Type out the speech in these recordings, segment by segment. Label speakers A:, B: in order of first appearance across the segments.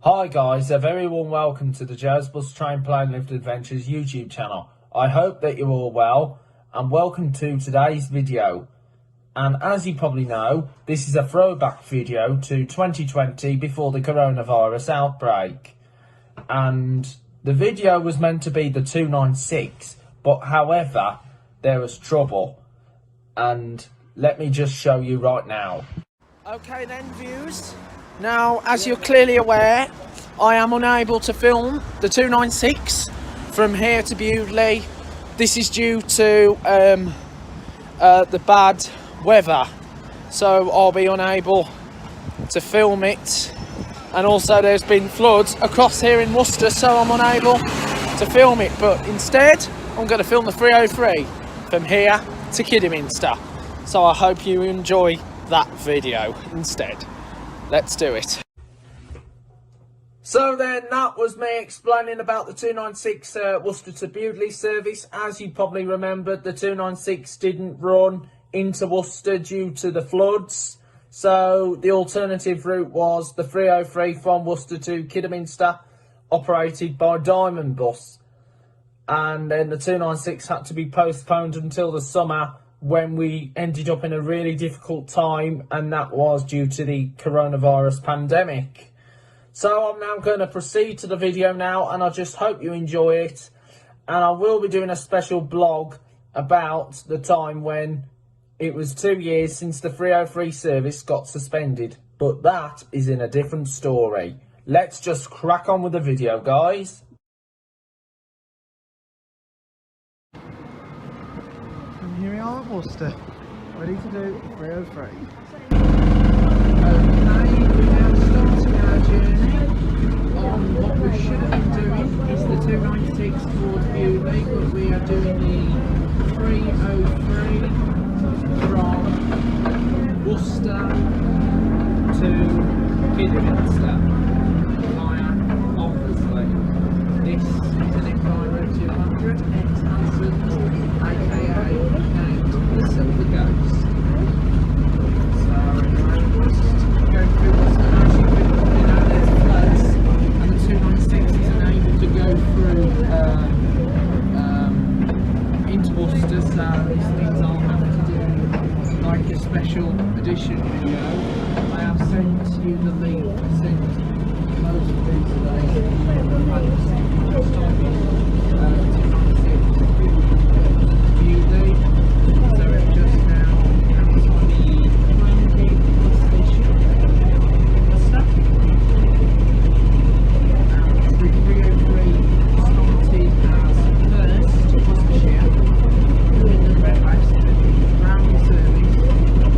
A: Hi guys, a very warm welcome to the Joe's Bus Train Plane Lift Adventures YouTube channel. I hope that you're all well and welcome to today's video. And as you probably know, this is a throwback video to 2020 before the coronavirus outbreak. And the video was meant to be the 296, but however, there was trouble. And let me just show you right now.
B: Okay then, viewers. Now, as you're clearly aware, I am unable to film the 296 from here to Bewdley. This is due to the bad weather, so I'll be unable to film it. And also there's been floods across here in Worcester, so I'm unable to film it. But instead, I'm going to film the 303 from here to Kidderminster. So I hope you enjoy that video instead. Let's do it.
A: So then, that was me explaining about the 296 Worcester to Bewdley service. As you probably remembered, the 296 didn't run into Worcester due to the floods. So the alternative route was the 303 from Worcester to Kidderminster, operated by Diamond Bus. And then the 296 had to be postponed until the summer, when we ended up in a really difficult time, and that was due to the coronavirus pandemic. So I'm now going to proceed to the video now, and I just hope you enjoy it. And I will be doing a special blog about the time when it was 2 years since the 303 service got suspended. But that is in a different story. Let's just crack on with the video, guys.
C: Here we are at Worcester, ready to do 303.
B: Okay, we're now starting our journey on what we should have been doing is the 296 towards Bewdley, but we are doing the 303 from Worcester to Kidderminster via Obviously. This is an Enviro 200 ex-Hanson's, aka the Silver Ghost. So we're just going through Worcester. As you can probably know, there's floods, and the 296 is unable to go through into Worcester, so this means I'll have to do like a special edition video. I have sent you the link. I sent most of these today. I've sent you just typing 296 Bewdley. So it's just now outside the Hackmans Gate station. Worcester. And the 303 started as first Worcestershire, Midland Red West, round service towards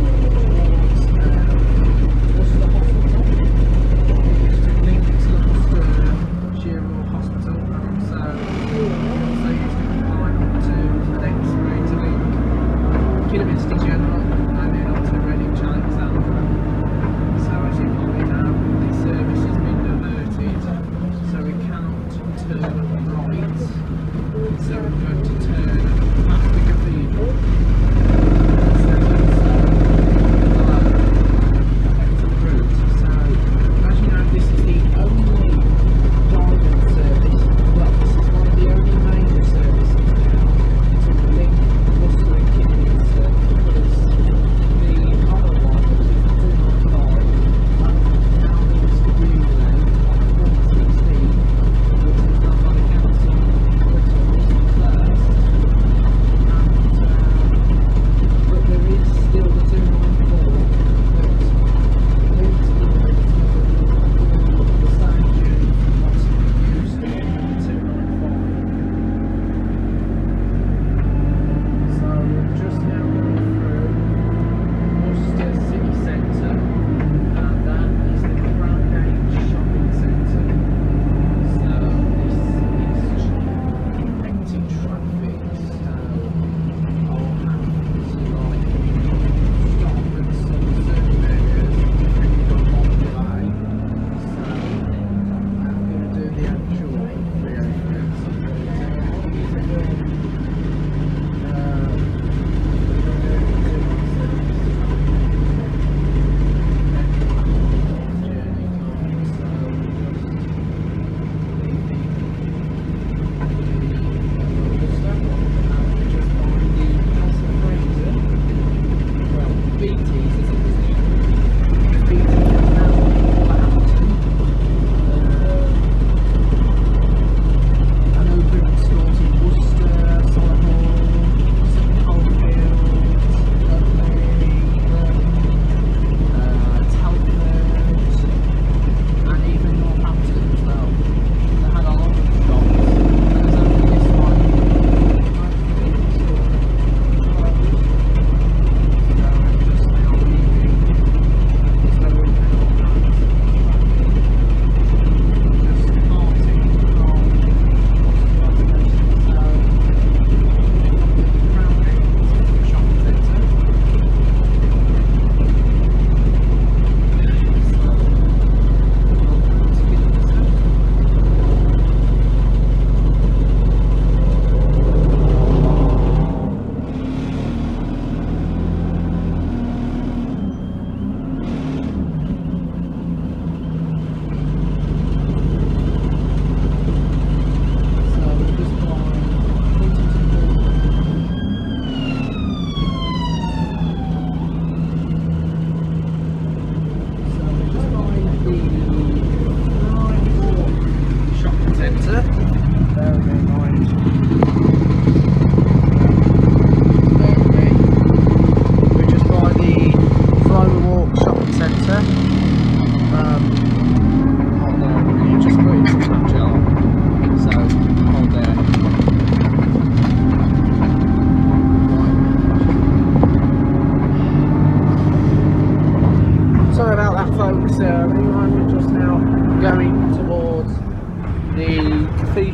B: Worcester Hospital, which took link to Worcestershire Hospital, and also used to combine to the next route to link Kidderminster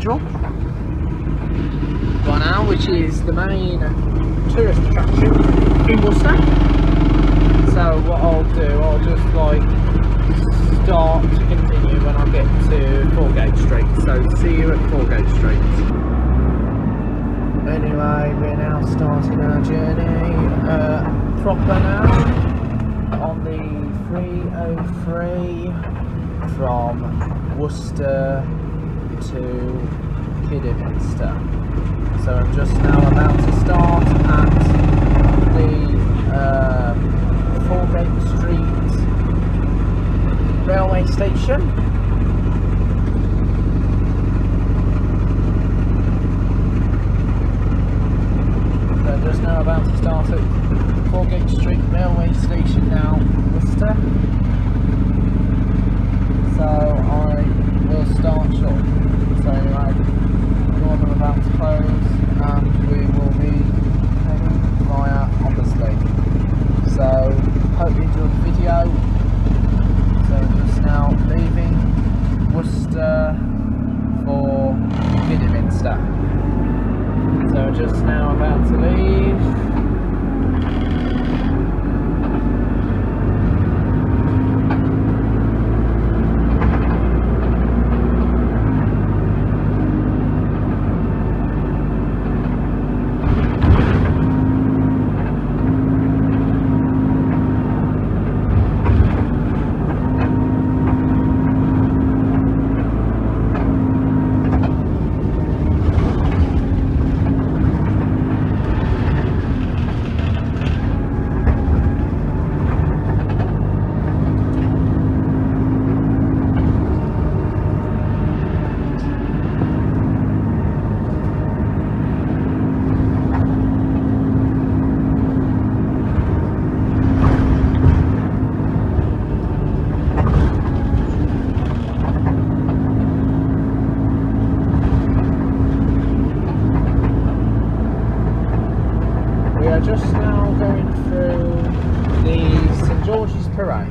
A: Cathedral by now, which is the main tourist attraction in Worcester. So what I'll do, I'll just like start to continue when I get to Foregate Street. So see you at Foregate Street. Anyway, we're now starting our journey proper now on the 303 from Worcester to Kidderminster. So I'm just now about to start at the Foregate Street railway station. So just now about to start at Foregate Street railway station now, Worcester. So I will start shortly. So anyway, doors are about to close and we will be heading via obviously. So hope you enjoyed the video. So just now leaving Worcester for Kidderminster. So just now about to leave. Just now going through the St George's Parade.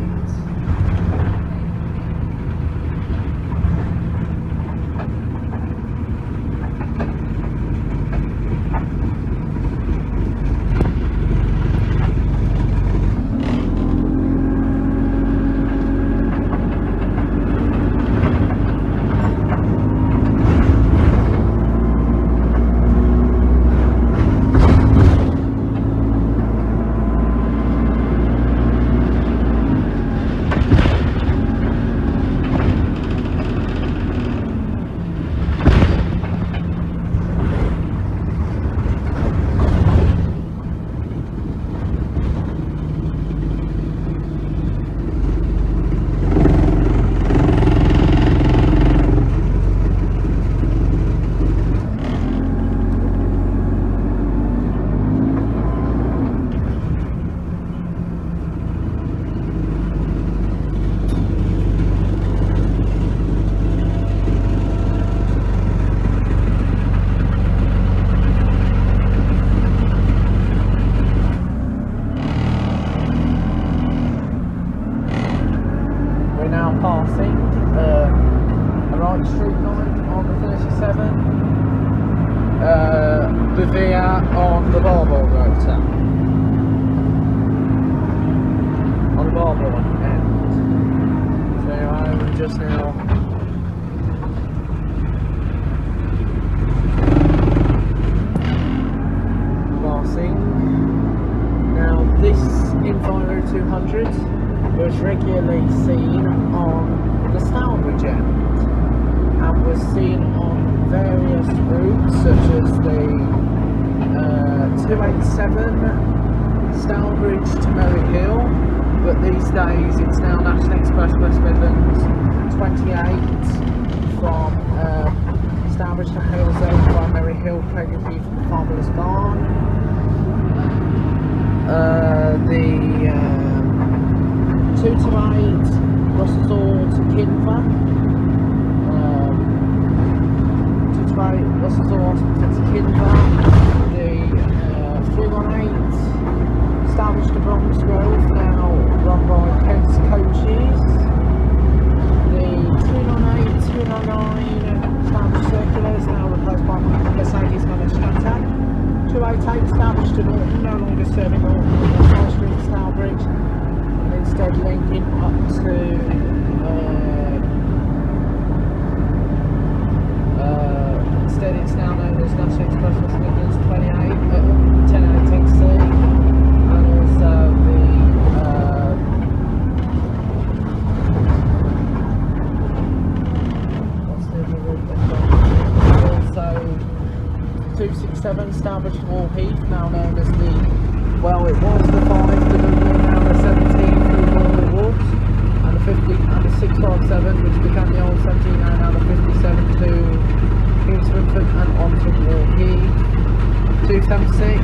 A: Passing a right street line on the 37, Bavia on the Barbell rotor, on the Barbell end. So I'm just now passing. Now this Enviro 200 was regularly seen on the Stourbridge end and was seen on various routes such as the 287 Stourbridge to Merry Hill, but these days it's now National Express West Midlands 28 from Stourbridge to Halesend by Merry Hill, pregnancy from the Farmer's Barn. The 228 Worcester to Kidderminster, 228 Worcester to Kidderminster, the 318 Stourbridge to Bromsgrove, now run by Kent's Coaches, the 298, 299 Stourbridge Circulars,
B: instead linking up to instead it's now known as National Express West Midlands 1018C, and also the what's the other route they've got? Also 267 Stourbridge to Wall Heath, now known as the, well, it was the 5 to Dunley, now the 17 through Dunley Woods, and the 50 and the 657, which became the old 17, now the 57 to Kingsford and on to Wall Heath. 276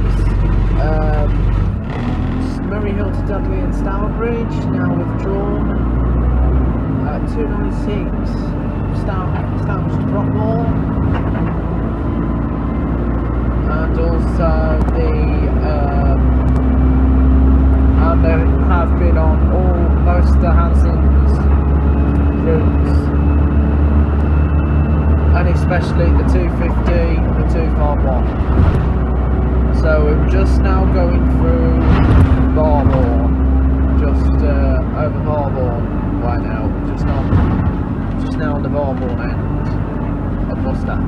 B: Murray Hill to Dudley and Stourbridge, now withdrawn. 296 Stourbridge to Brockmore. And also and they have been on most of the Hanson's routes, and especially the 250, the 251. So we're just now going through Wombourne, just over Wombourne right now, just now on the Wombourne end of Worcester.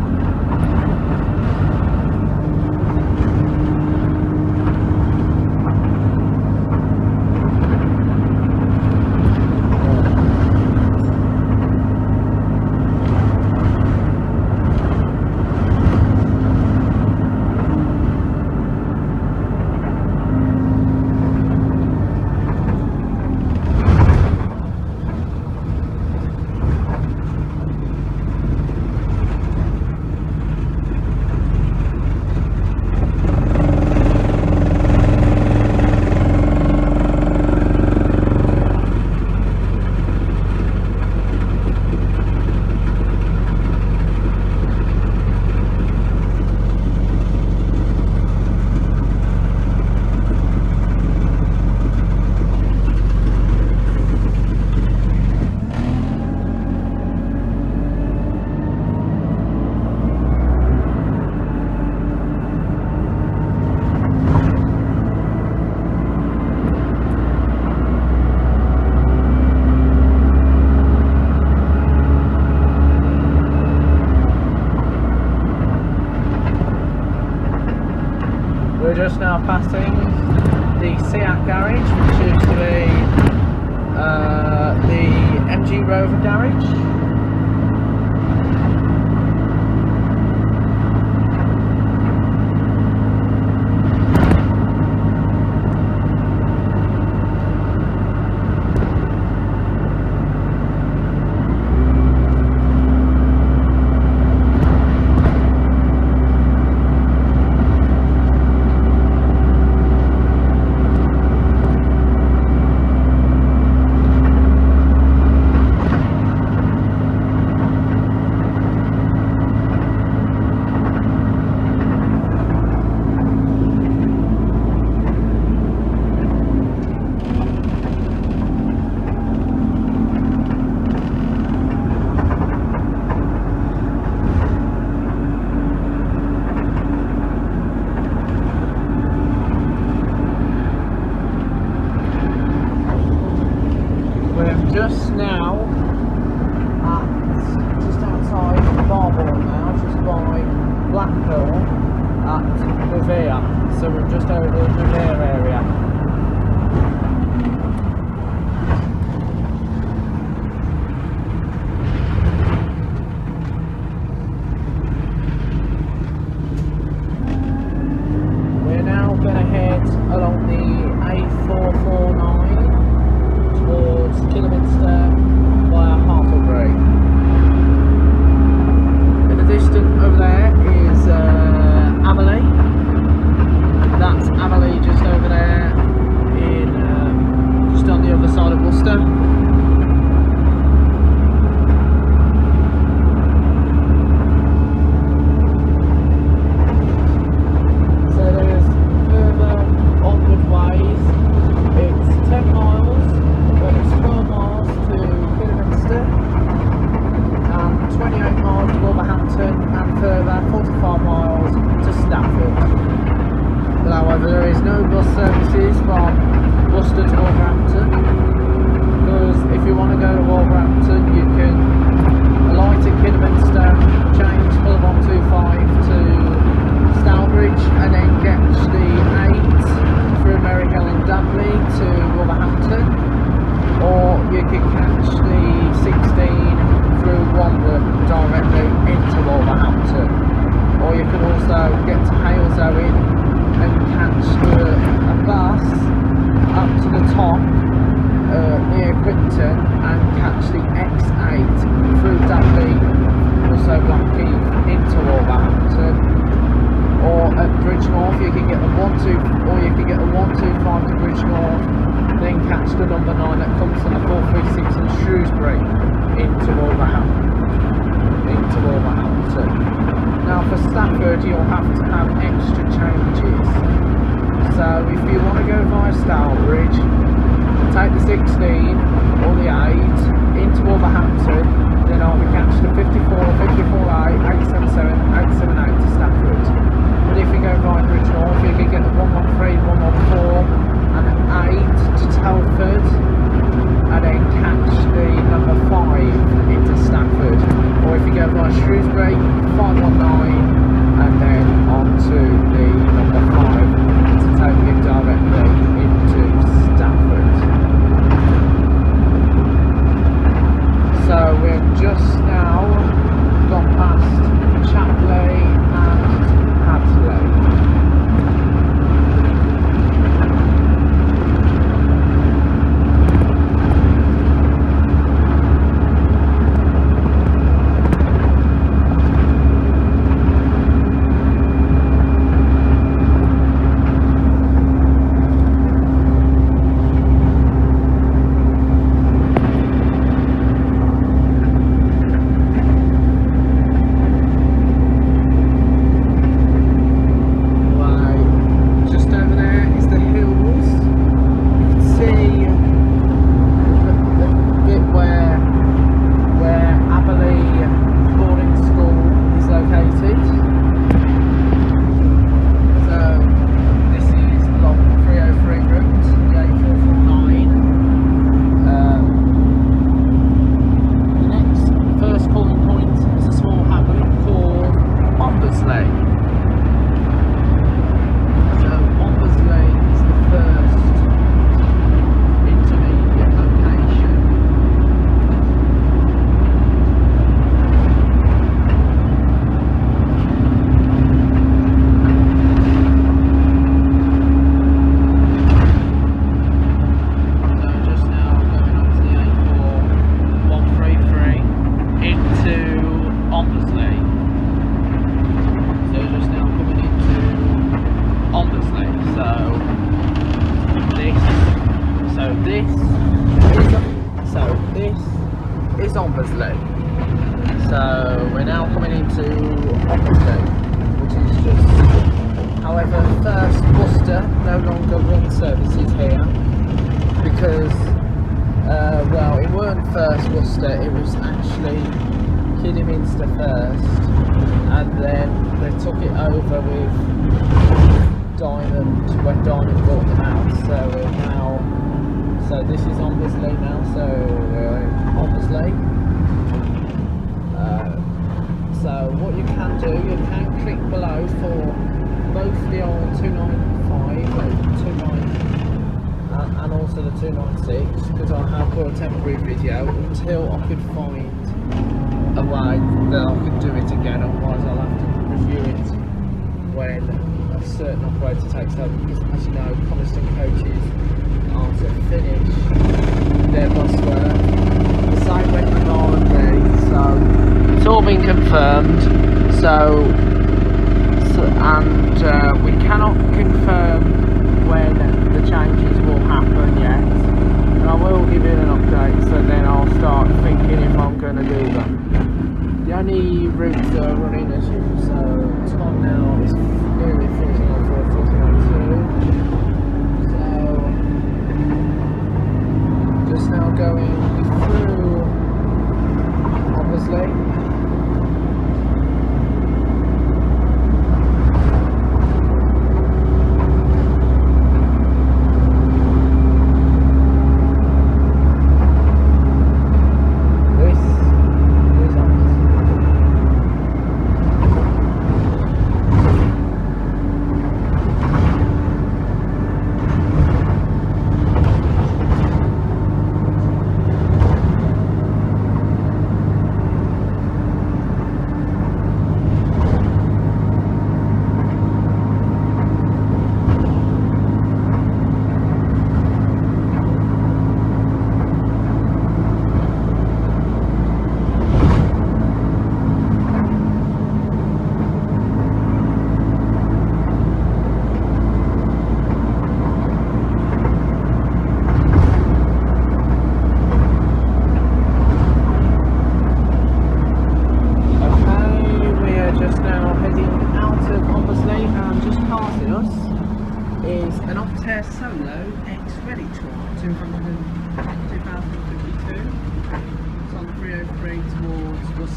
B: We're just now passing the Seat garage, which used to be the MG Rover garage. Just now just outside Wombourne now, just by Blackpool at Revere. So we're just over the Revere area. We're now going to head along the A449 towards Kidderminster via Hartlebury. In the distance over there is Amerley. That's Amerley just over there, in just on the other side of Worcester. So there's further onward ways. It's 10 miles. It's 12 miles to Kidderminster, and 28 miles to Wolverhampton, and further 45 miles to Stafford. But however, there is no bus services from Worcester to Wolverhampton.
A: the number 9 that comes from the 436 in Shrewsbury into Wolverhampton. Now for Stafford you'll have to have extra changes. So if you want to go via Stourbridge, take the 16 or the 8 into Wolverhampton, then I'll be catching the 54, 54A, 877, 878 to Stafford. But if you go via Bridge North, you can get the 113, 114 and 8 to Telford, and then catch the number 5 into Stafford. Or if you go via Shrewsbury, 519 and then on to the number 5 to take you directly into Stafford. So we've just now gone past Chapley and Hadley. So we're now coming into Oxley, which is just, however, first Worcester no longer runs services here because, well, it weren't first Worcester, it was actually Kidderminster first, and then they took it over with Diamond when Diamond bought them out. So we're now, so this is Ombersley now, so we're in Ombersley. So what you can do, you can click below for both the old 295 and also the 296, because I have got a temporary video until I could find a way that I could do it again, otherwise I'll have to review it when a certain operator takes over, because as you know, Coniston coaches are to finish their bus work. The same went with R&D, so it's all been confirmed, and we cannot confirm when the changes will happen yet, and I will give you an update, so then I'll start thinking if I'm going to do them. The only routes that are running as usual, so time now is nearly 49.4, 49.2, so just now going through, obviously.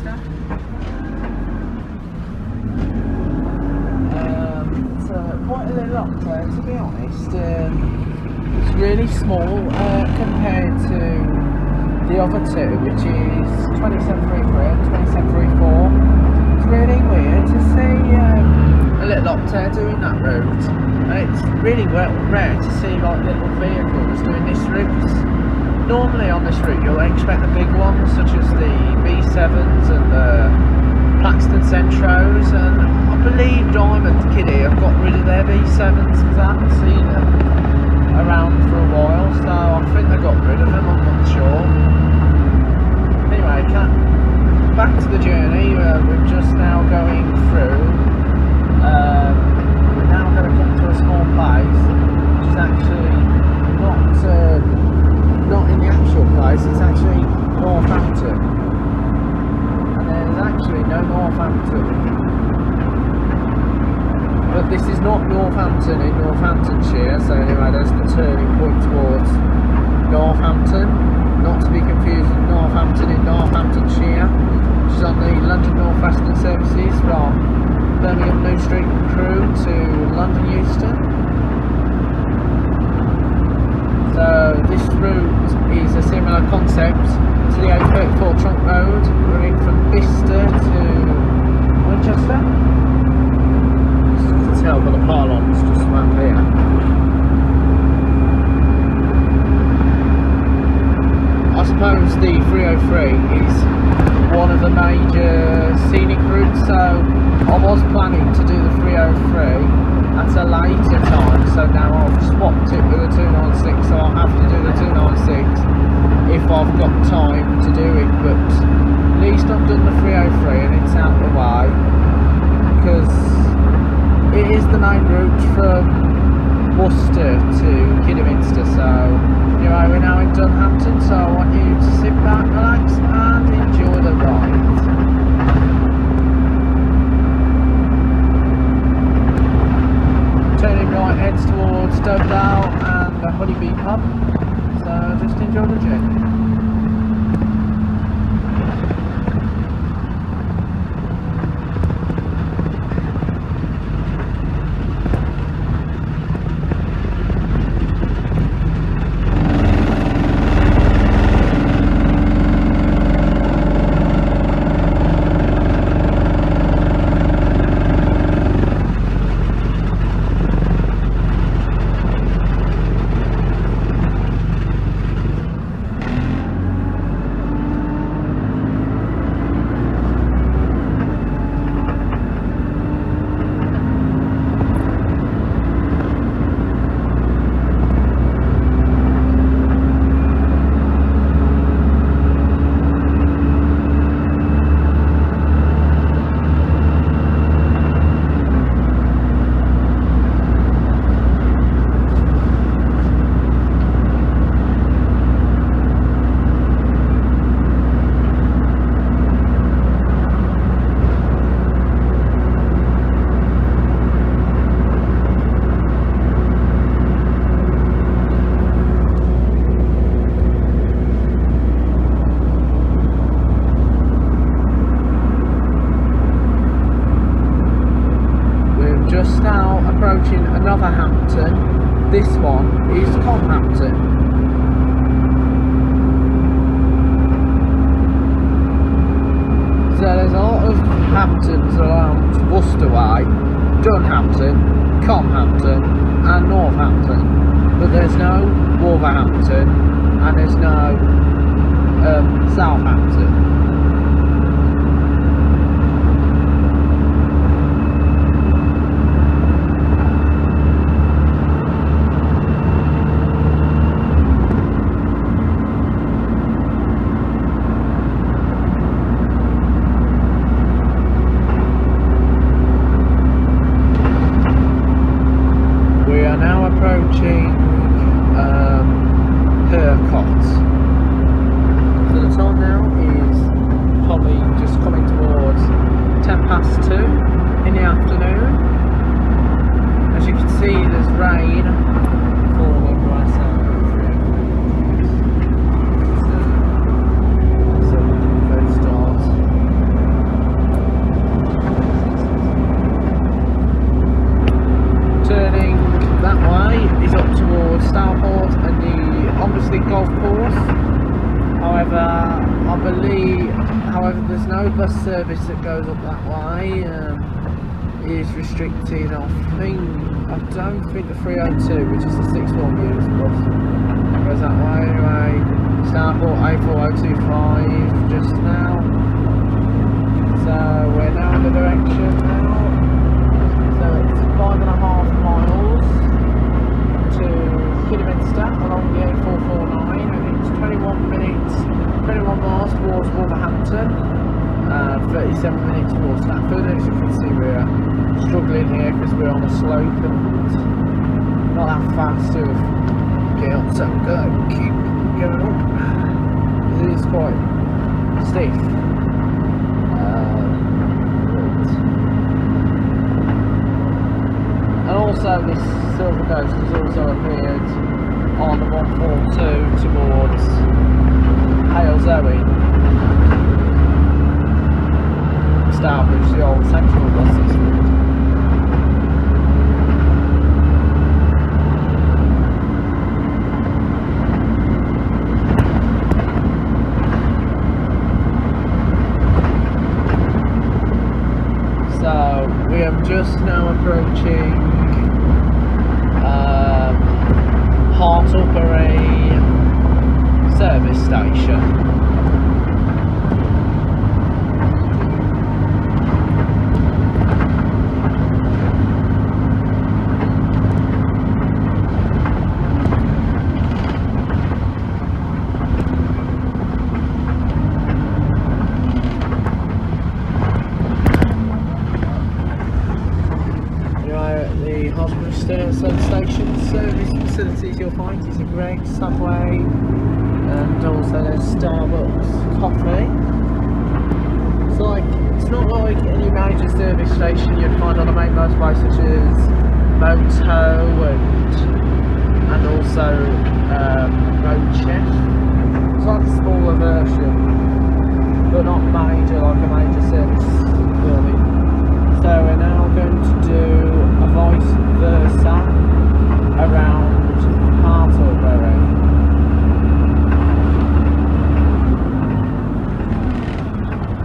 B: Kidderminster.
A: It's quite a little up there, to be honest. It's really small compared to the other two, which is 27.33 and 27.34. It's really weird to see a little octare doing that route. It's really rare to see like little vehicles doing this route. Normally on this route you'll expect the big ones such as the B7s and the Plaxton Centros, and I believe Diamond Kiddie have got rid of their B7s because I haven't seen them around for a while, so I think they got rid of them, I'm not sure. Anyway, back to the journey. We're just now going through. We're now going to come to a small place, which is actually not in the actual place. It's actually Northampton, and there's actually no Northampton. But this is not Northampton in Northamptonshire, so anyway, there's the turning point towards Northampton, not to be confused with Northampton in Northamptonshire, which is on the London North Western services from Birmingham New Street Crewe to London Euston. So this route is a similar concept to the A34 trunk road, running from Bicester to Winchester. You can tell by the pylons just around here. I suppose the 303 is one of the major scenic routes, so I was planning to do the 303 at a later time, so now I've swapped it with the 296, so I'll have to do the 296 if I've got time to do it, but at least I've done the 303 and it's out of the way, because it is the main route from Worcester to Kidderminster. So anyway, we're now in Dunhampton, so I want you to sit back, relax and enjoy the ride. Turning right heads towards Dovedale and the Honeybee pub, so just enjoy the journey. Another Hampton. This one is Comphampton. So there's a lot of Hamptons around Worcester way, Dunhampton, Comphampton and Northampton, but there's no Wolverhampton and there's no Southampton.
B: I believe, however, there's no bus service that goes up that way. It is restricted. I don't think the 302, which is the 6-4 units bus, goes that way. Anyway, Stourport A4025 just now. So we're now in the direction now. So it's 5.5 miles to Kidderminster along the A449, and it's 21 miles towards Wolverhampton, 37 minutes towards Stafford. As you can see, we're struggling here because we're on a slope and not that fast to get up, so we're going to keep going up. It is quite stiff. And also this Silver Ghost has also appeared on the 142 towards Halesoe, Stourbridge, the old central bus system. So we are just now approaching Hartlebury service station. Service facilities you'll find is a Greggs, Subway, and also there's Starbucks coffee. So it's not like any major service station you'd find on the main motorway, such as Moto and also Roadchef. It's like a smaller version, but not major like a major service building. So we're now going to do a vice versa around Hartlebury.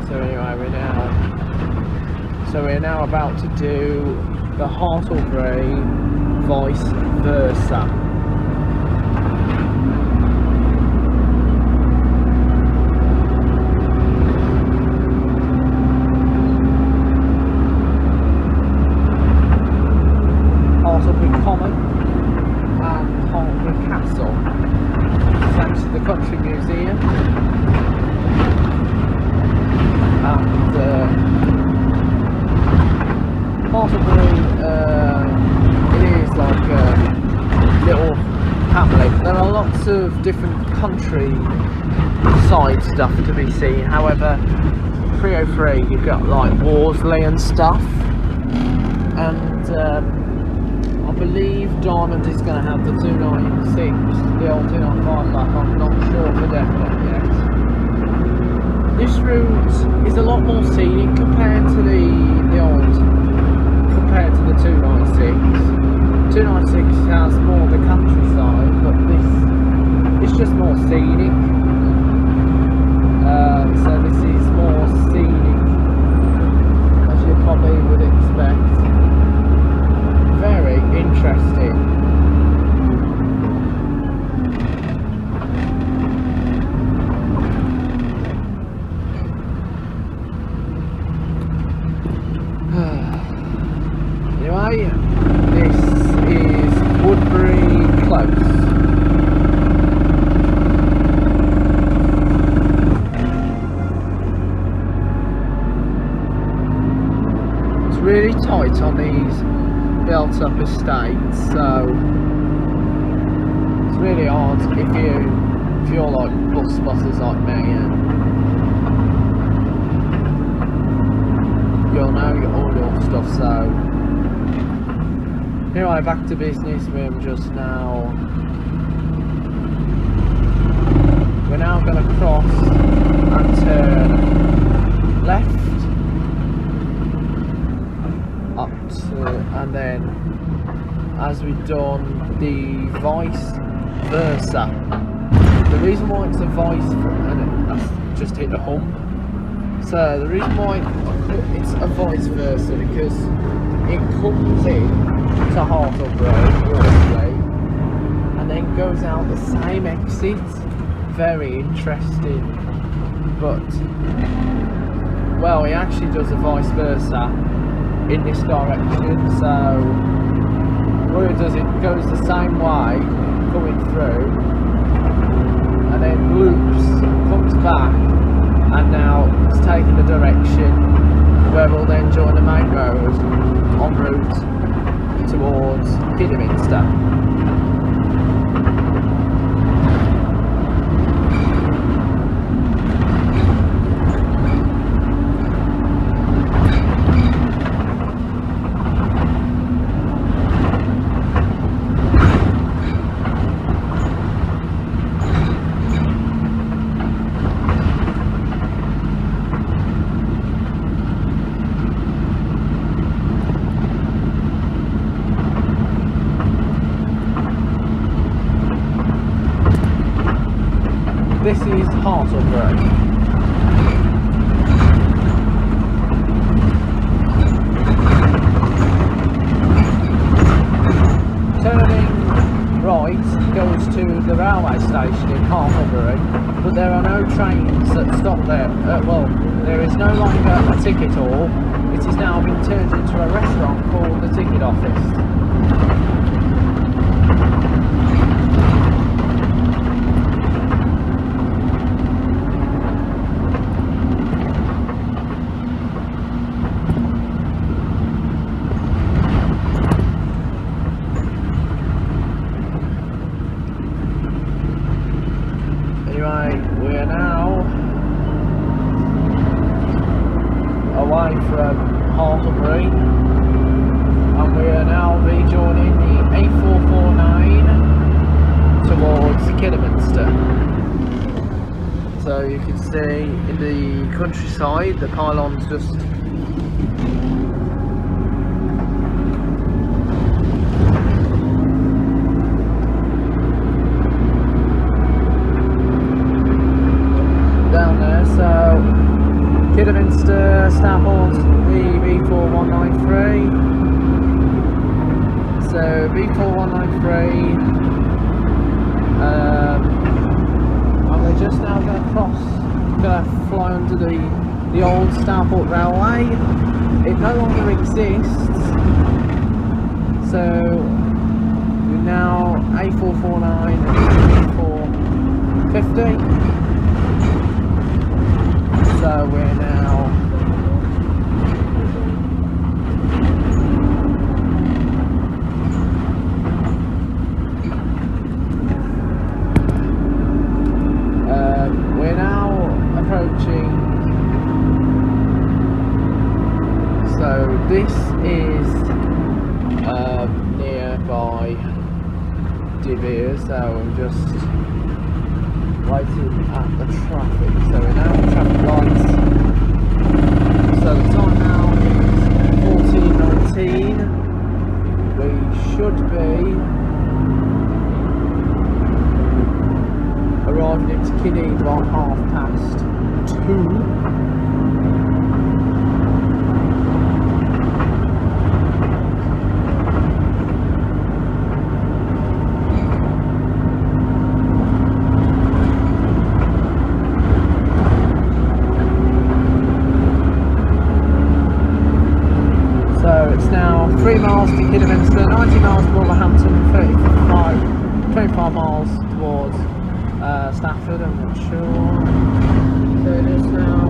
B: So anyway, we're now about to do the Hartlebury vice versa. Hartlebury Common and Hartlebury Castle, thanks to the Country Museum, and Hartlebury, it is like a little hamlet. There are lots of different countryside stuff to be seen. However, 303 you've got like Worsley and stuff, and I believe Diamond is going to have the 296, the old 295 back. I'm not sure for definite yet. This route is a lot more scenic compared to the the 296. 296 has more of the countryside, but this is just more scenic. So this is more scenic, as you probably would expect. Very interesting. Anyway, this is Woodbury Close. It's really tight on these built up estates, so it's really hard if you're like bus spotters like me, and you'll know all your stuff. So anyway, back to business. We're now going to cross and turn left up to, and then as we've done the vice versa the reason why it's a vice and that's just hit a hump. So the reason why it's a vice versa because it comes in to Hartlebury Road, Worcester, and then goes out the same exit. Very interesting, but well, it actually does a vice versa in this direction. So what it does, it goes the same way coming through, and then loops, comes back, and now it's taking the direction where we'll then join the main road en route towards Kidderminster. This is Hartlebury. Turning right goes to the railway station in Hartlebury, but there are no trains that stop there. Well, there is no longer a ticket hall. It has now been turned into a restaurant called the Ticket Office. We're now away from Hartlebury and we are now rejoining the A449 towards Kidderminster. So you can see in the countryside the pylons just down there. So Kidderminster, Stourport, the B4193. So B4193, and we're just now going to fly under the old Stourport Railway. It no longer exists. So we're now A449 and A450. So we're now approaching. So this is nearby De Beers, so I'm just waiting at the traffic. So we're now at traffic lights. So the time now is 14:19. We should be arriving at Kinney by 2:30. So it's now 3 miles to Kidderminster, 90 miles to Wolverhampton, 25 miles towards Stafford, I'm not sure. So it is now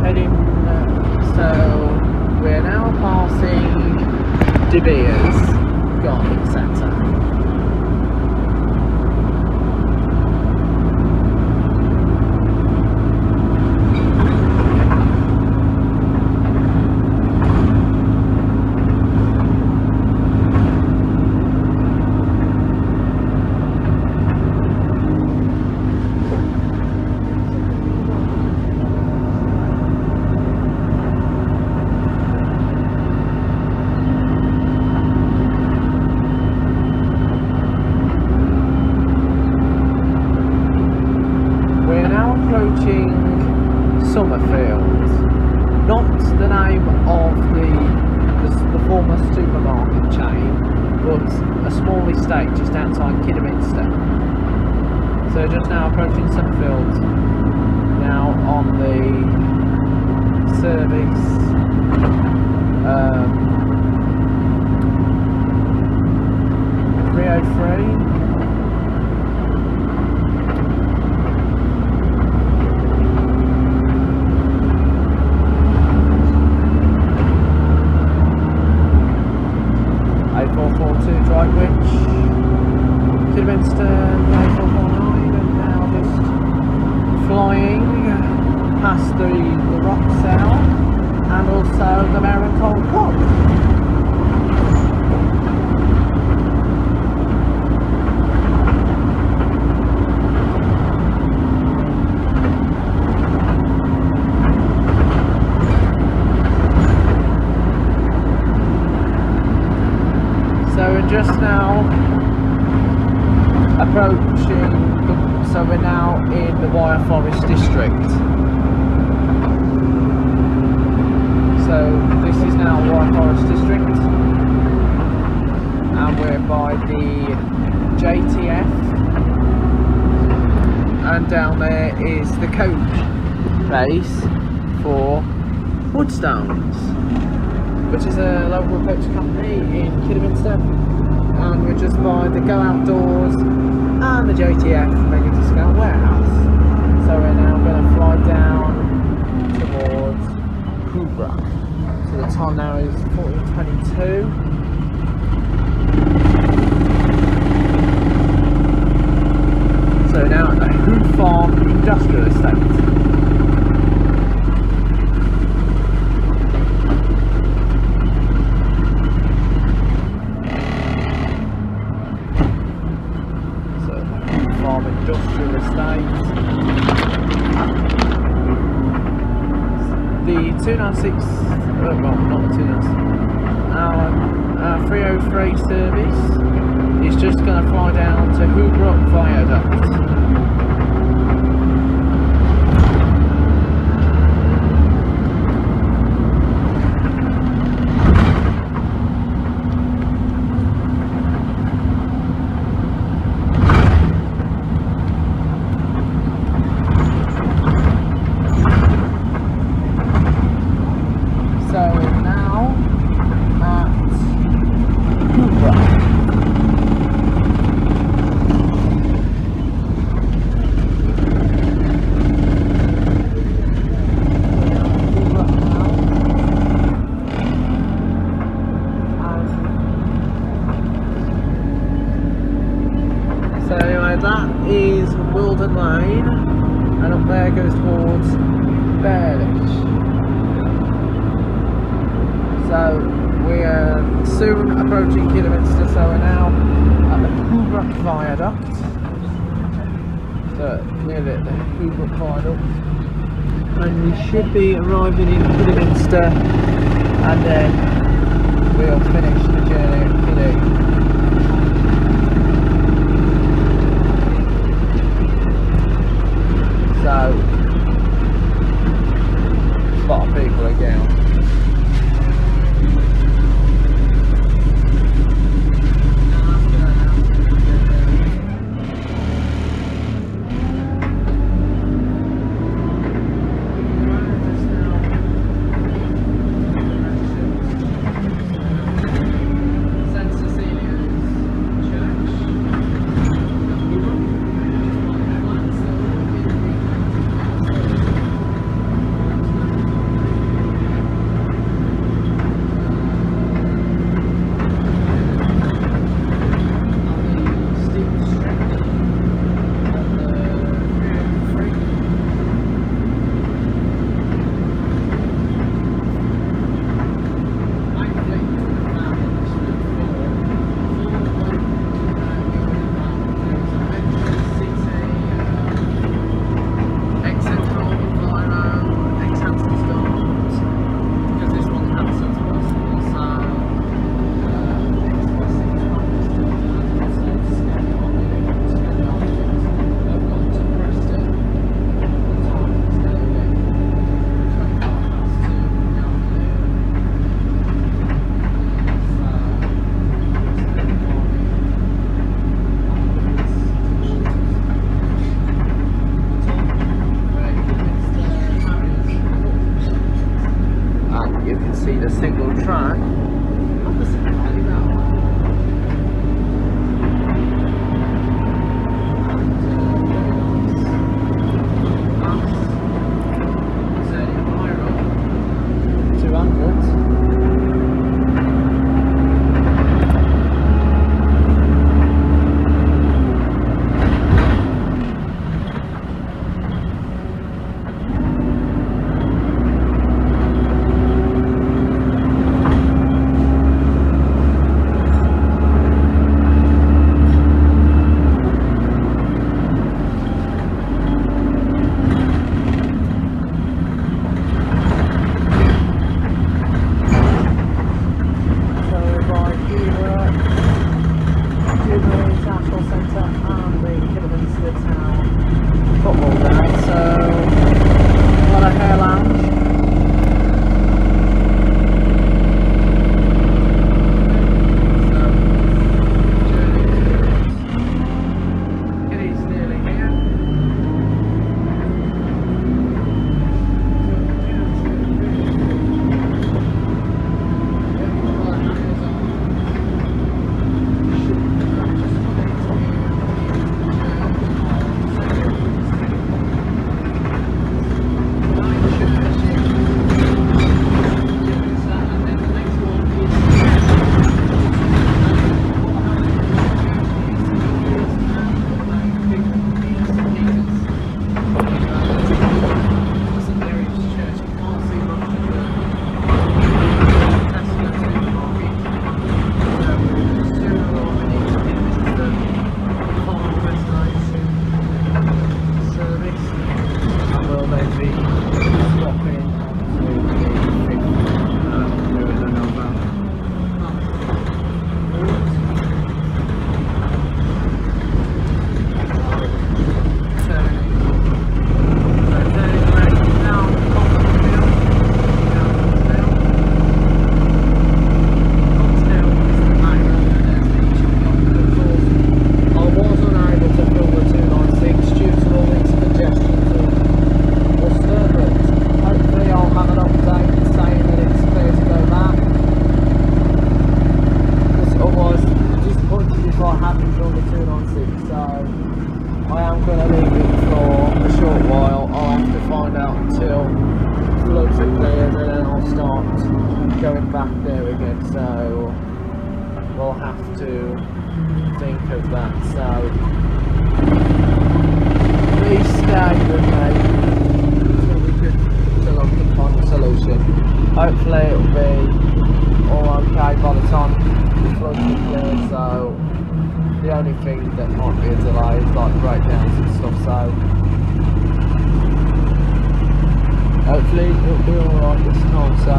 B: heading, so we're now passing De Beers Garden Centre.
A: now approaching Summerfield, not the name of the former supermarket chain, but a small estate just outside Kidderminster. So just now approaching Summerfield, now on the service 303. Great Witley, Kidderminster, A449, and now just flying past the Rock Cell and also the Merriman Cold Cod. So we're just now approaching, so we're now in the Wire Forest district. So this is now Wire Forest district, and we're by the JTF, and down there is the coach base for Woodstones, which is a local coach company in Kidderminster, and we're just by the Go Outdoors and the JTF Mega Discount Warehouse. So we're now going to fly down towards Wombourne. So the time now is 14:22. So now at the Hood Farm Industrial Estate. Industrial Estate. The 296, well, not the 296, our 303 service is just going to fly down to Wombourne Viaduct. That is Wilden Lane, and up there goes towards Beardish. So we are soon approaching Kidderminster, so we're now at the Wombourne Viaduct. So nearly at the Wombourne Viaduct, and we should be arriving in Kidderminster, and then we'll finish the journey at Kiddy. So, a lot of people again. Sensor ceiling see the single track. Going back there again, so we'll have to think of that. So please stay with me till I can find a solution. Hopefully it'll be all okay by the time the floods are clear. So the only thing that might be a delay is like breakdowns and stuff. So hopefully it'll be alright this time. So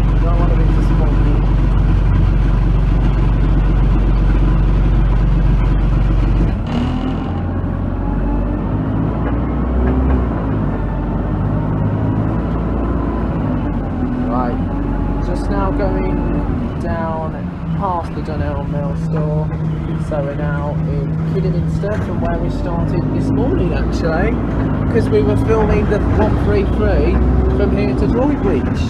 A: I don't want to be disappointed. Right, just now going down past the Dunley Mill store, so we're now in Kidderminster from where we started this morning actually, because we were filming the 133 from here to Droitwich.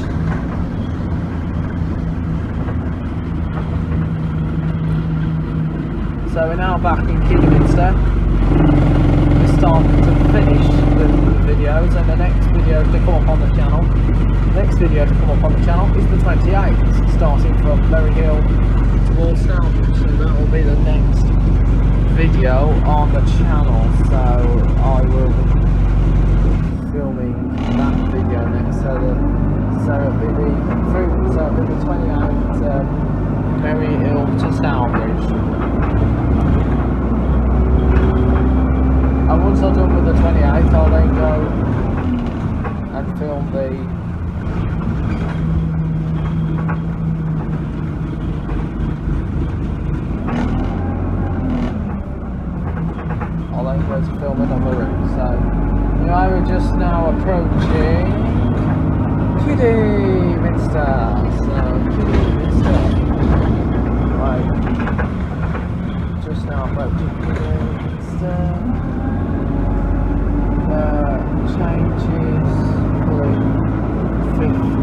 A: So we're now back in Kidderminster. We're starting to finish the videos, and the next video to come up on the channel. The next video to come up on the channel is the 28th, starting from Merryhill towards Stourbridge. So that will be the next video on the channel. So I will be filming that video next. So it'll be the 28th. Merryhill to Stourbridge. And once I'm done with the 28th, I'll then go and film the another route. So anyway, we're just now approaching Kidderminster. Right, just now approaching Kidderminster. Changes 50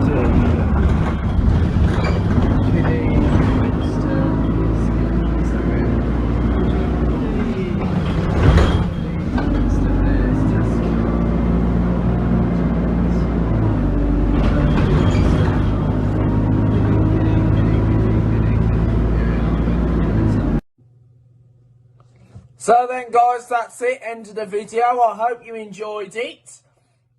A: So then guys, that's it, end of the video. I hope you enjoyed it.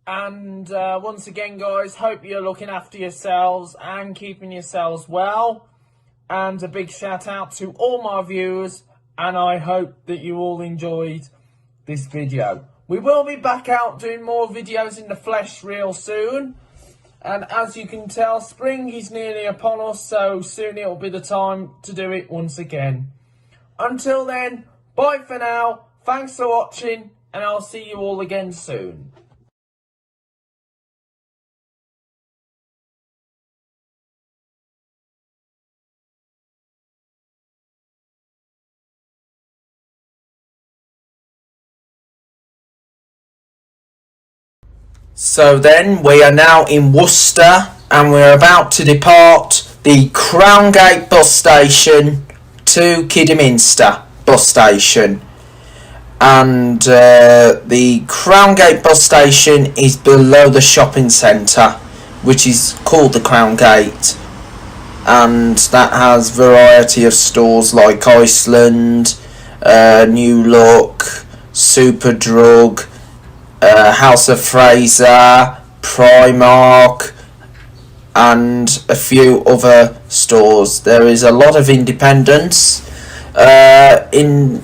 A: And once again guys, hope you're looking after yourselves and keeping yourselves well. And a big shout out to all my viewers, and I hope that you all enjoyed this video. We will be back out doing more videos in the flesh real soon. And as you can tell, spring is nearly upon us, so soon it'll be the time to do it once again. Until then, bye for now, thanks for watching, and I'll see you all again soon. So then, we are now in Worcester, and we're about to depart the Crown Gate bus station to Kidderminster bus station. And the Crown Gate bus station is below the shopping centre, which is called the Crown Gate. And that has variety of stores like Iceland, New Look, Superdrug, House of Fraser, Primark, and a few other stores. There is a lot of independence in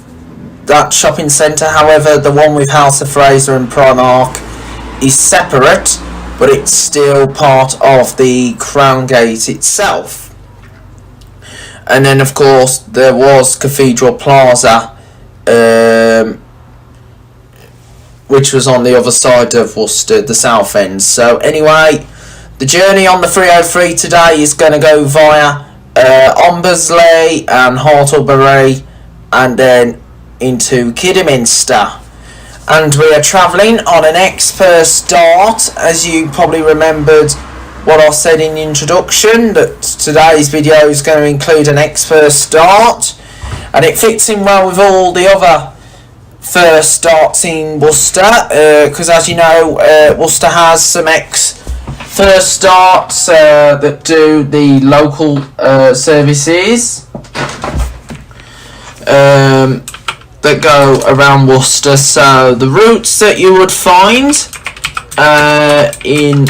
A: that shopping centre. However, the one with House of Fraser and Primark is separate, but it's still part of the Crown Gate itself. And then of course there was Cathedral Plaza, which was on the other side of Worcester, the south end. So anyway, the journey on the 303 today is going to go via Ombersley and Hartlebury, and then into Kidderminster. And we are travelling on an Express Dart. As you probably remembered what I said in the introduction, that today's video is going to include an Express Dart, and it fits in well with all the other first darts in Worcester, because as you know, Worcester has some first darts that do the local services that go around Worcester. So the routes that you would find in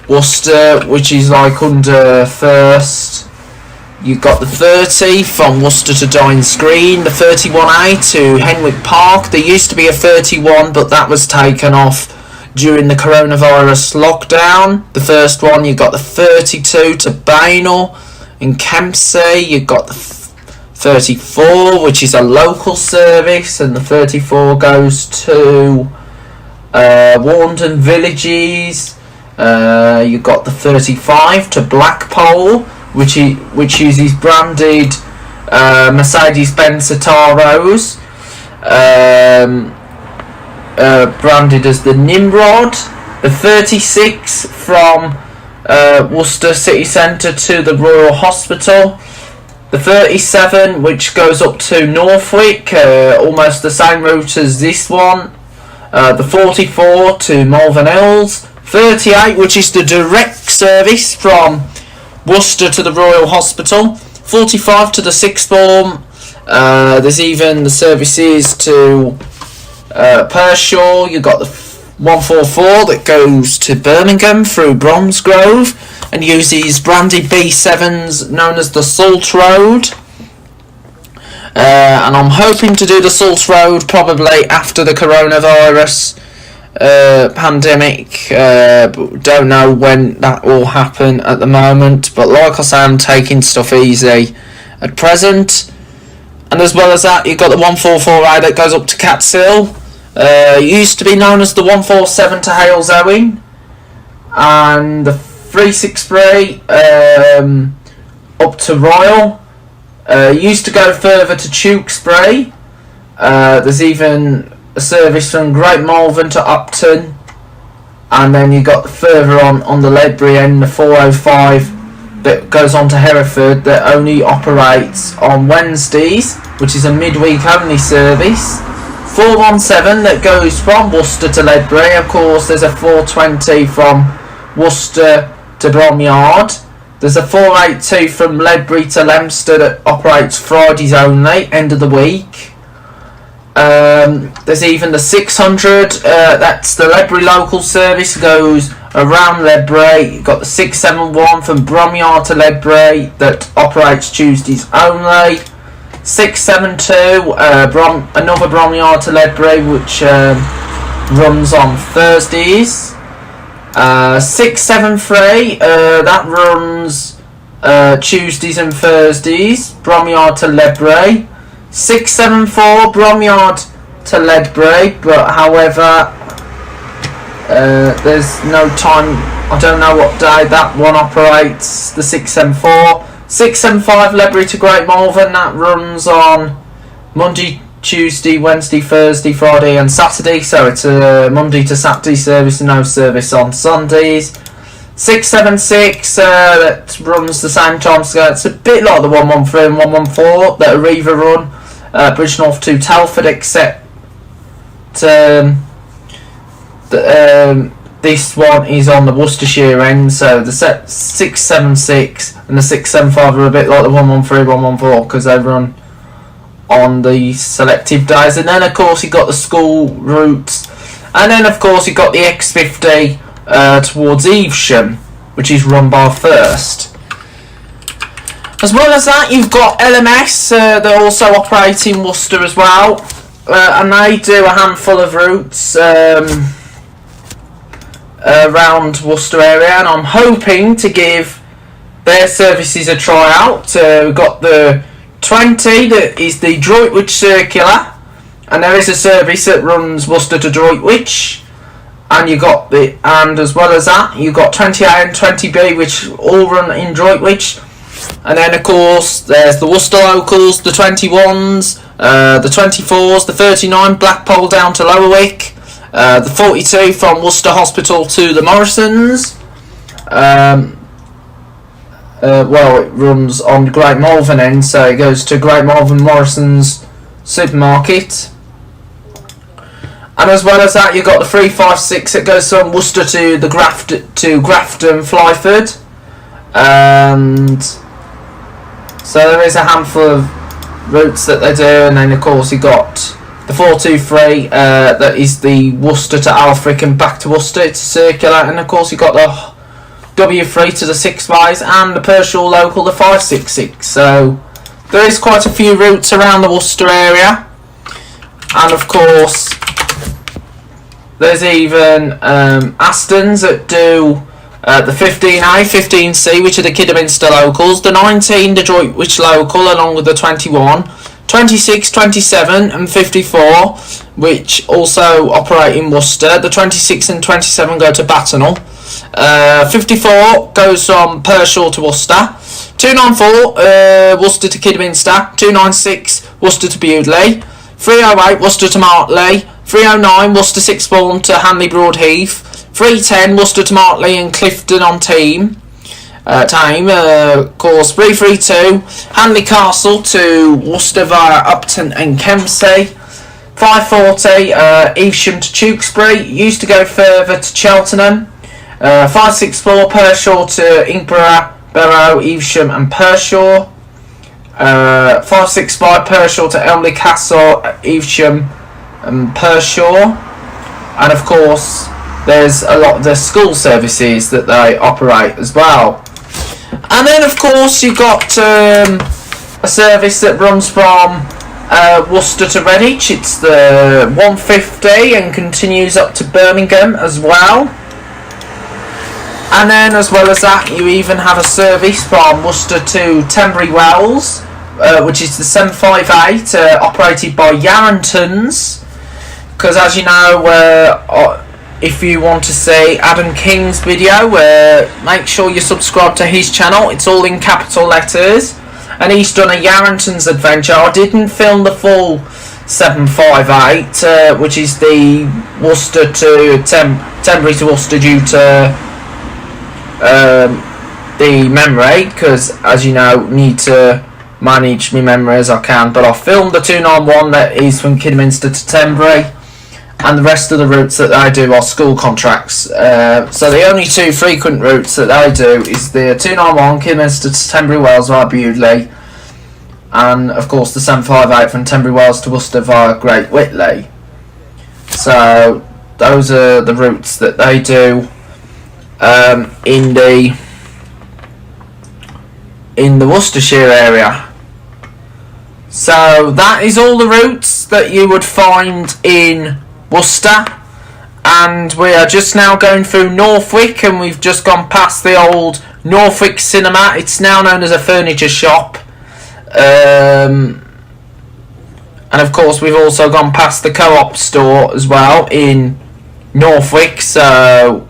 A: Worcester, which is like under first, you've got the 30 from Worcester to Dines Green, the 31A to Henwick Park. There used to be a 31, but that was taken off during the coronavirus lockdown. The first one, you've got the 32 to Bainall in Kempsey. You've got the 34, which is a local service, and the 34 goes to Warndon Villages. You've got the 35 to Blackpool, which uses branded Mercedes-Benz Citaros, branded as the Nimrod. The 36 from Worcester City Centre to the Royal Hospital. The 37, which goes up to Northwick, almost the same route as this one. The 44 to Malvern Hills. 38, which is the direct service from Worcester to the Royal Hospital. 45 to the Sixth Form. There's even the services to Pershore. You've got the 144 that goes to Birmingham through Bromsgrove and uses branded B7s known as the Salt Road. And I'm hoping to do the Salt Road probably after the coronavirus pandemic. Don't know when that will happen at the moment, but like I say, I'm taking stuff easy at present. And as well as that, you've got the 144A that goes up to Cat's Hill. Used to be known as the 147 to Halesowen, and the 363 up to Royal. Used to go further to Tewkesbury. There's even a service from Great Malvern to Upton, and then you got further on the Ledbury end, the 405 that goes on to Hereford, that only operates on Wednesdays, which is a midweek only service. 417 that goes from Worcester to Ledbury. Of course, there's a 420 from Worcester to Bromyard. There's a 482 from Ledbury to Leominster that operates Fridays only, end of the week. There's even the 600, that's the Ledbury local service, goes around Ledbury. You've got the 671 from Bromyard to Ledbury that operates Tuesdays only. 672, another Bromyard to Ledbury, which runs on Thursdays. 673, that runs Tuesdays and Thursdays, Bromyard to Ledbury. 674, Bromyard to Ledbury, but however, there's no time, I don't know what day that one operates, the 674. 675, Ledbury to Great Malvern, that runs on Monday, Tuesday, Wednesday, Thursday, Friday and Saturday, so it's a Monday to Saturday service, no service on Sundays. 676, that runs the same time scale. It's a bit like the 113 and 114 that are either run Bridgnorth to Telford, except this one is on the Worcestershire end, so the 676 and the 675 are a bit like the 113, 114 because they run on the selective days. And then of course you got the school routes, and then of course you got the X50 towards Evesham, which is run by First. As well as that, you've got LMS, they also operate in Worcester as well, and they do a handful of routes around Worcester area, and I'm hoping to give their services a try out. We've got the 20 that is the Droitwich Circular, and there is a service that runs Worcester to Droitwich, and you got the, and as well as that you've got 20A and 20B which all run in Droitwich. And then of course there's the Worcester locals, the 21s, the 24s, the 39 Blackpool down to Lowerwick, the 42 from Worcester Hospital to the Morrisons. Well, it runs on the Great Malvern end, so it goes to Great Malvern Morrisons supermarket. And as well as that, you've got the 356 that goes from Worcester to the Grafton, Flyford. And so there is a handful of routes that they do, and then of course you got the 423 that is the Worcester to Alfric and back to Worcester. It's a circular, and of course you got the W3 to the 6 Ys and the Pershore local, the 566. So there is quite a few routes around the Worcester area, and of course there's even Astons that do the 15A, 15C, which are the Kidderminster locals, the 19, the Droitwich local, along with the 21, 26, 27 and 54, which also operate in Worcester. The 26 and 27 go to Battenall. 54 goes from Pershore to Worcester. 294, Worcester to Kidderminster. 296, Worcester to Bewdley. 308, Worcester to Martley. 309, Worcester Sixbourne to Hanley Broadheath. 310, Worcester to Martley and Clifton on Tame. Course 332, Hanley Castle to Worcester via Upton and Kempsey. 540, Evesham to Tewkesbury, used to go further to Cheltenham. 564, Pershore to Inkborough, Barrow, Evesham and Pershore. 565, Pershore to Elmley Castle, Evesham and Pershore. And of course there's a lot of the school services that they operate as well. And then of course you've got a service that runs from Worcester to Redditch. It's the 150 and continues up to Birmingham as well. And then as well as that, you even have a service from Worcester to Tenbury Wells, which is the 758, operated by Yarringtons. Because as you know, if you want to see Adam King's video, make sure you subscribe to his channel. It's all in capital letters, and he's done a Yarringtons adventure. I didn't film the full 758, which is the Worcester to Tenbury to Worcester due to the memory, because as you know, need to manage my memory as I can. But I filmed the 291 that is from Kidderminster to Tenbury, and the rest of the routes that they do are school contracts. So the only two frequent routes that they do is the 291 Kidderminster to Tenbury Wells via Bewdley, and of course the 758 from Tunbridge Wells to Worcester via Great Witley. So those are the routes that they do in the Worcestershire area. So that is all the routes that you would find in Worcester, and we are just now going through Northwick, and we've just gone past the old Northwick Cinema. It's now known as a furniture shop, and of course we've also gone past the Co-op store as well in Northwick. So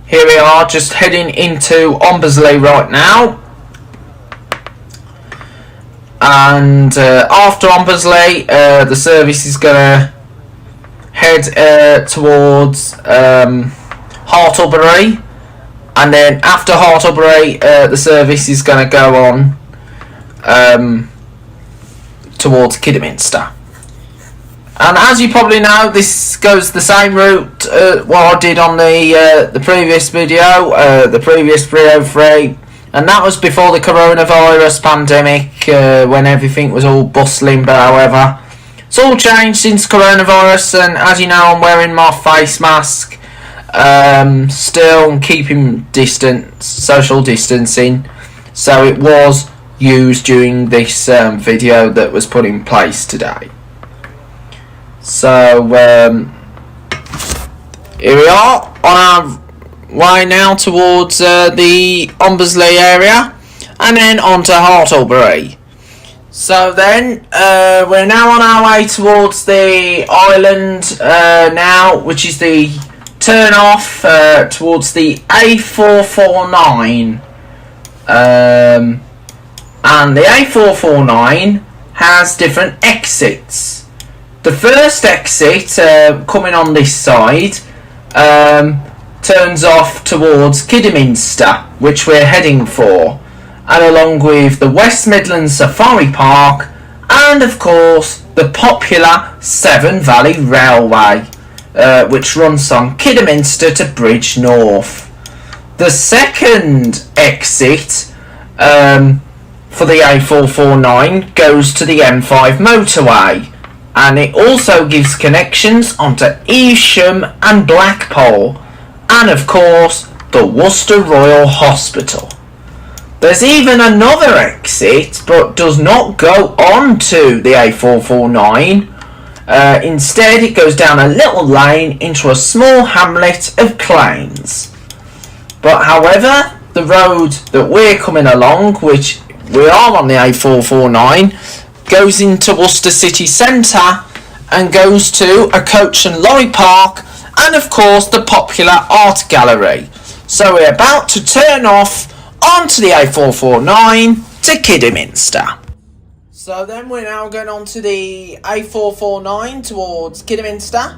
A: here we are, just heading into Wombourne right now. And after Wombourne, the service is going to head towards Hartlebury, and then after Hartlebury, the service is going to go on towards Kidderminster. And as you probably know, this goes the same route what I did on the previous video, the previous 303. And that was before the coronavirus pandemic, when everything was all bustling. But however, it's all changed since coronavirus, and as you know, I'm wearing my face mask, still keeping distance, social distancing. So it was used during this video that was put in place today. So here we are on our way now towards the Wombourne area, and then on to Hartlebury. So then we're now on our way towards the island now, which is the turn off towards the A449, and the A449 has different exits. The first exit coming on this side turns off towards Kidderminster, which we're heading for, and along with the West Midlands Safari Park, and of course the popular Severn Valley Railway, which runs from Kidderminster to Bridge North. The second exit for the A449 goes to the M5 motorway, and it also gives connections onto Evesham and Blackpool, and of course the Worcester Royal Hospital. There's even another exit, but does not go on to the A449. Instead it goes down a little lane into a small hamlet of Claines. But however, the road that we're coming along, which we are on the A449, goes into Worcester city centre and goes to a coach and lorry park, and of course the popular art gallery. So we're about to turn off onto the A449 to Kidderminster. So then we're now going on to the A449 towards Kidderminster,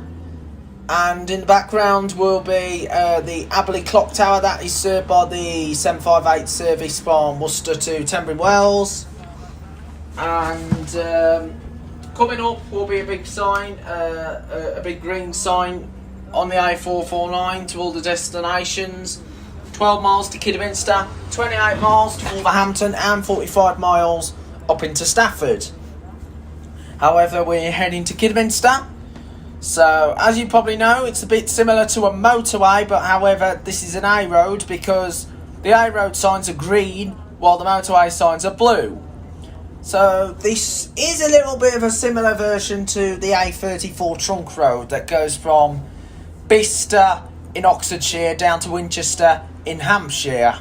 A: and in the background will be the Aberley Clock Tower that is served by the 758 service from Worcester to Tunbridge Wells. And coming up will be a big sign, a big green sign on the A449 to all the destinations. 12 miles to Kidderminster, 28 miles to Wolverhampton, and 45 miles up into Stafford. However, we're heading to Kidderminster. So, as you probably know, it's a bit similar to a motorway, but however, this is an A road because the A road signs are green while the motorway signs are blue. So, this is a little bit of a similar version to the A34 trunk road that goes from Bicester in Oxfordshire down to Winchester in Hampshire,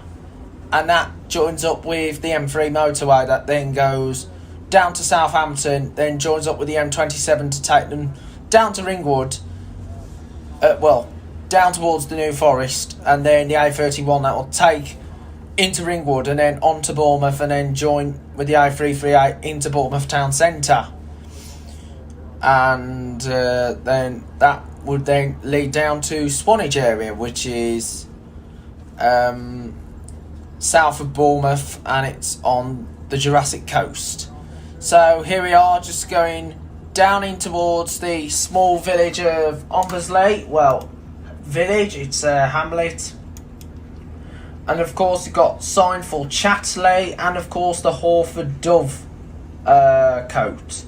A: and that joins up with the M3 motorway that then goes down to Southampton, then joins up with the M27 to take them down to Ringwood, down towards the New Forest, and then the A31 that will take into Ringwood and then on to Bournemouth, and then join with the A338 into Bournemouth town centre, and then that would then lead down to Swanage area, which is south of Bournemouth, and it's on the Jurassic Coast. So here we are, just going down in towards the small village of Wombourne. Well, village, it's a hamlet. And of course you've got sign for Chatley, and of course the Hawford Dove coat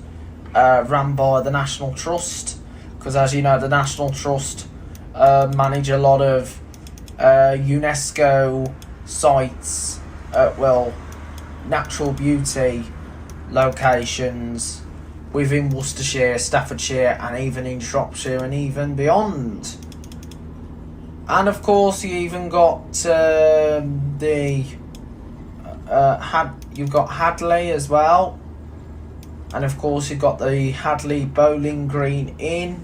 A: run by the National Trust, because as you know, the National Trust manage a lot of UNESCO sites, natural beauty locations within Worcestershire, Staffordshire, and even in Shropshire and even beyond. And of course, you even got you've got Hadley as well, and of course you've got the Hadley Bowling Green Inn,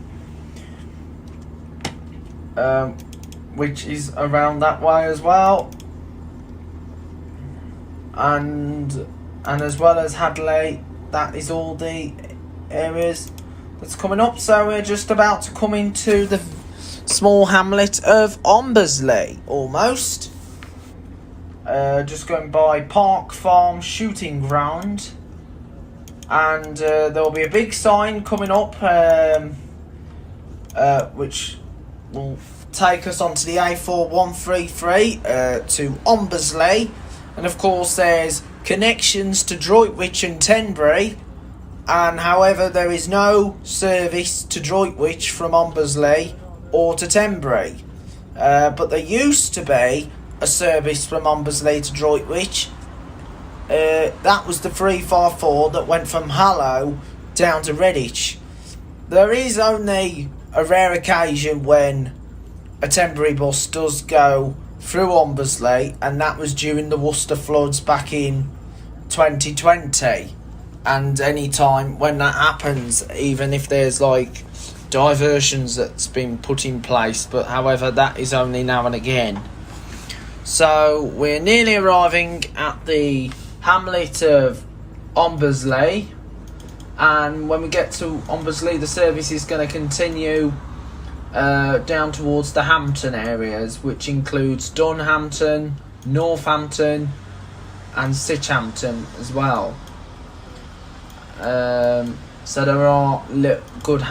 A: which is around that way as well, and as well as Hadley, that is all the areas that's coming up. So we're just about to come into the small hamlet of Wombourne, almost. Just going by Park Farm Shooting Ground, and there'll be a big sign coming up which will take us onto the A4133 to Wombourne, and of course there's connections to Droitwich and Tenbury, and however there is no service to Droitwich from Wombourne or to Tenbury, but there used to be a service from Wombourne to Droitwich. That was the 354 that went from Harlow down to Redditch. There is only a rare occasion when a Tenbury bus does go through Wombourne, and that was during the Worcester floods back in 2020. And any time when that happens, even if there's like diversions that's been put in place, but however that is only now and again. So we're nearly arriving at the hamlet of Wombourne, and when we get to Wombourne, the service is going to continue down towards the Hampton areas, which includes Dunhampton, Northampton and Sitchampton as well. So there are good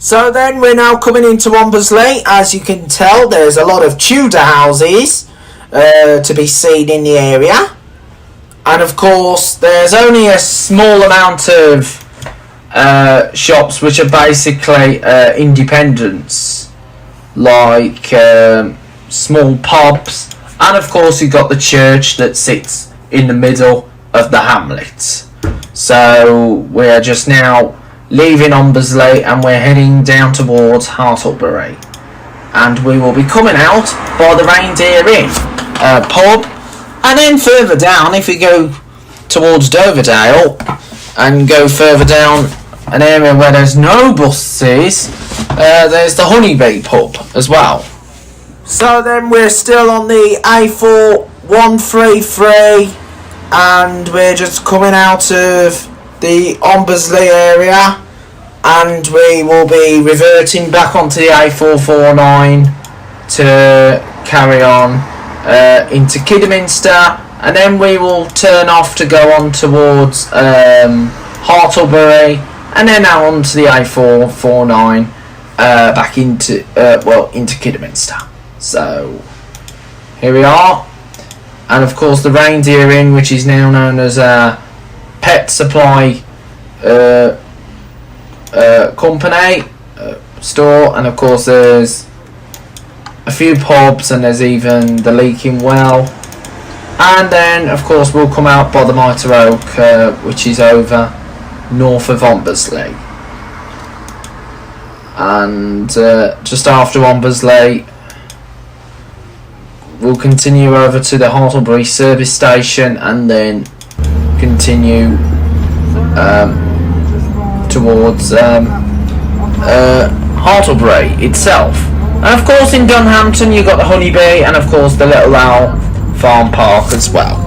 A: So then we're now coming into Wombourne. As you can tell, there's a lot of Tudor houses to be seen in the area, and of course there's only a small amount of shops which are basically independents, like small pubs, and of course you've got the church that sits in the middle of the hamlet. So we're just now leaving Wombourne and we're heading down towards Hartlebury, and we will be coming out by the Reindeer Inn pub, and then further down, if we go towards Doverdale and go further down an area where there's no buses, there's the Honeybee pub as well. So then we're still on the A4133, and we're just coming out of the Wombourne area, and we will be reverting back onto the A449 to carry on into Kidderminster, and then we will turn off to go on towards Hartlebury, and then now onto the A449 back into into Kidderminster. So here we are, and of course the Reindeer Inn, which is now known as Pet Supply Company store, and of course there's a few pubs, and there's even the Leaking Well, and then of course we'll come out by the Mitre Oak, which is over north of Wombourne, and just after Wombourne we'll continue over to the Hartlebury service station, and then continue towards Hartlebury itself. And of course in Dunhampton you've got the Honeybee, and of course the Little Owl Farm Park as well.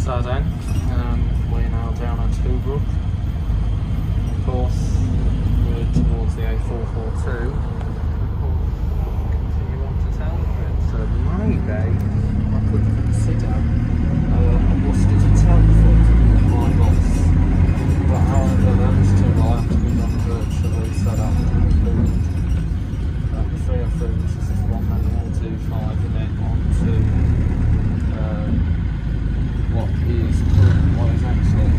A: So then, we're now down at Stourport. Of course, we're towards the A442. Continue on to Telford. So maybe I could consider Worcester to Telford, my boss. But however, those two will have to be done virtually, so that would include the 303, this is 125, and then on to what is actually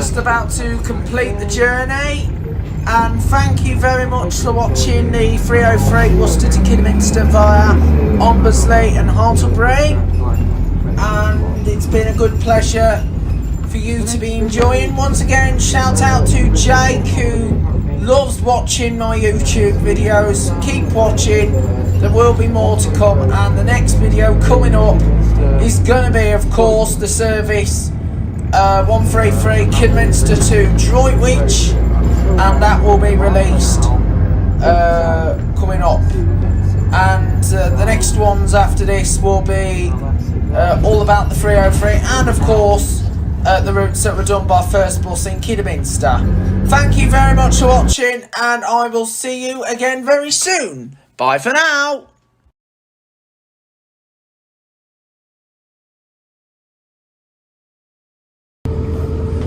A: just about to complete the journey, and thank you very much for watching the 303 Worcester to Kidderminster via Wombourne and Hartlebury, and it's been a good pleasure for you to be enjoying. Once again, shout out to Jake, who loves watching my YouTube videos. Keep watching, there will be more to come, and the next video coming up is going to be, of course, the service 133 Kidderminster to Great Witley, and that will be released coming up. And the next ones after this will be all about the 303, and of course the routes that were done by First Bus in Kidderminster. Thank you very much for watching, and I will see you again very soon. Bye for now.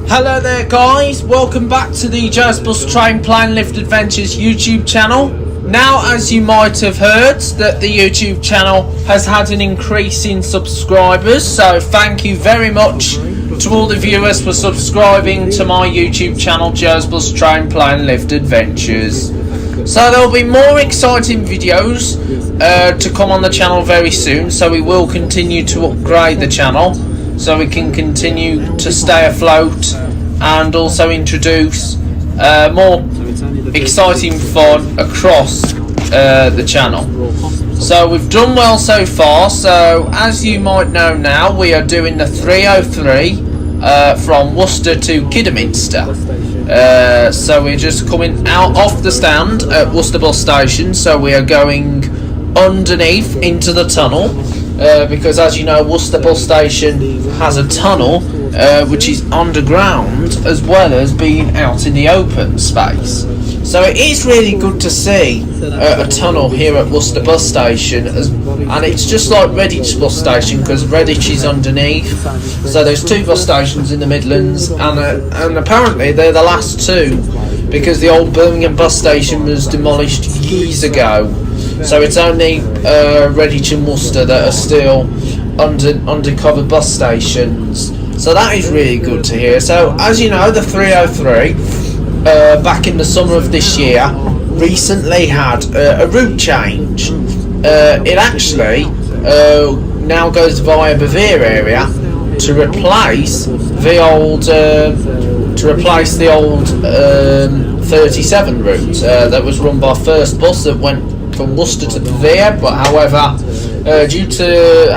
A: Hello there guys, welcome back to the Jazz Bus Train Plan Lift Adventures YouTube channel. Now, as you might have heard, that the YouTube channel has had an increase in subscribers, so thank you very much to all the viewers for subscribing to my YouTube channel, Jazz Bus Train Plan Lift Adventures. So there will be more exciting videos to come on the channel very soon, so we will continue to upgrade the channel so we can continue to stay afloat and also introduce more exciting fun across the channel. So we've done well so far. So as you might know now, we are doing the 303 from Worcester to Kidderminster. So we're just coming out off the stand at Worcester bus station, so we are going underneath into the tunnel, because as you know, Worcester bus station has a tunnel which is underground as well as being out in the open space. So it is really good to see a tunnel here at Worcester bus station, and it's just like Redditch bus station, because Redditch is underneath. So there's two bus stations in the Midlands, and apparently they're the last two, because the old Birmingham bus station was demolished years ago. So it's only Redditch and Worcester that are still undercover bus stations. So that is really good to hear. So as you know, the 303 back in the summer of this year recently had a route change. It actually now goes via Bevere area to replace the old 37 route that was run by First Bus that went from Worcester to Bevere, but however, due to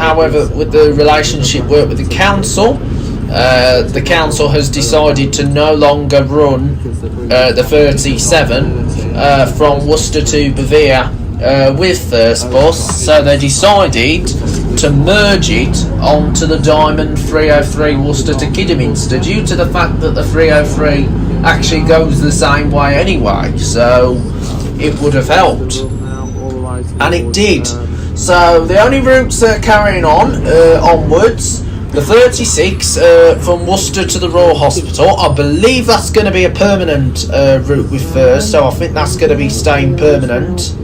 A: with the relationship work with the council has decided to no longer run the 37 from Worcester to Bevere with First Bus, so they decided to merge it onto the Diamond 303 Worcester to Kidderminster, due to the fact that the 303 actually goes the same way anyway, so it would have helped. And it did. So the only routes that are carrying on onwards, the 36 from Worcester to the Royal Hospital, I believe that's going to be a permanent route with First, so I think that's going to be staying permanent.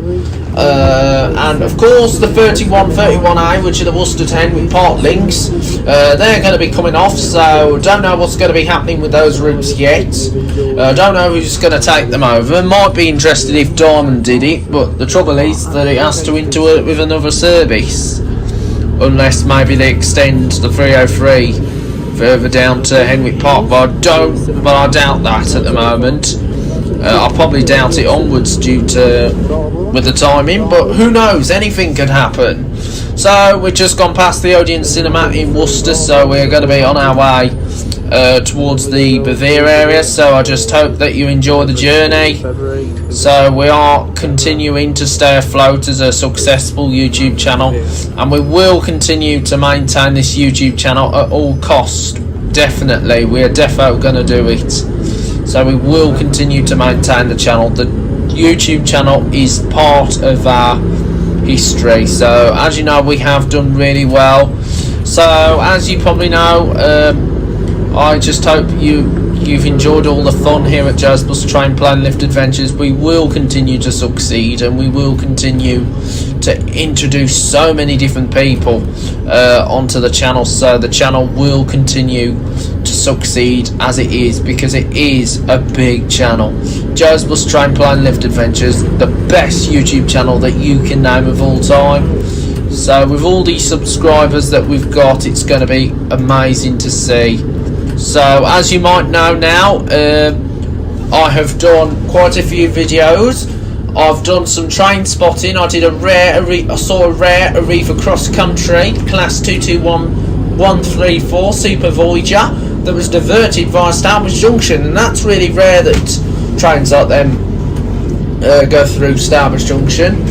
A: And of course the 31A, which are the Worcester to Henwick Park links, they're going to be coming off, so don't know what's going to be happening with those routes yet. Don't know who's going to take them over. Might be interested if Diamond did it, but the trouble is that it has to interwork with another service, unless maybe they extend the 303 further down to Henwick Park, but I doubt that at the moment. I probably doubt it onwards due to with the timing, but who knows, anything could happen. So we've just gone past the Odeon Cinema in Worcester, so we're going to be on our way towards the Bevere area, so I just hope that you enjoy the journey. So we are continuing to stay afloat as a successful YouTube channel, and we will continue to maintain this YouTube channel at all costs. Definitely, we're defo going to do it. So we will continue to maintain the channel. The YouTube channel is part of our history, so as you know, we have done really well. So as you probably know, I just hope you've enjoyed all the fun here at Jazz Bus Train Plan Lift Adventures. We will continue to succeed, and we will continue to introduce so many different people onto the channel, so the channel will continue to succeed as it is, because it is a big channel. Joe's Bus Train Plan Lift Adventures, the best YouTube channel that you can name of all time. So with all these subscribers that we've got, it's going to be amazing to see. So as you might know now, I have done quite a few videos. I've done some train spotting. I did I saw a rare Arriva cross country class 221134 Super Voyager that was diverted via Stourbridge Junction, and that's really rare that trains like them go through Stourbridge Junction.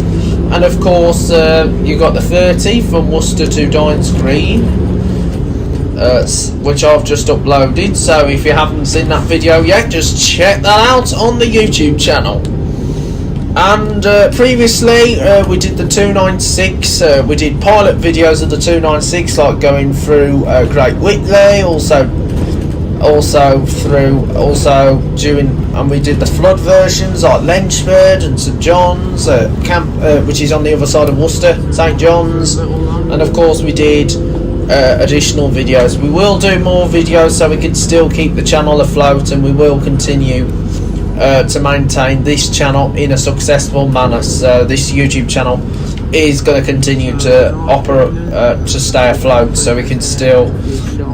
A: And of course, you got the 30 from Worcester to Dines Green, which I've just uploaded. So if you haven't seen that video yet, just check that out on the YouTube channel. And previously we did the 296. We did pilot videos of the 296, like going through Great Witley, also doing, and we did the flood versions like Lenchford and St John's, which is on the other side of Worcester, St John's, and of course we did additional videos. We will do more videos so we can still keep the channel afloat, and we will continue to maintain this channel in a successful manner. So this YouTube channel is going to continue to operate, to stay afloat, so we can still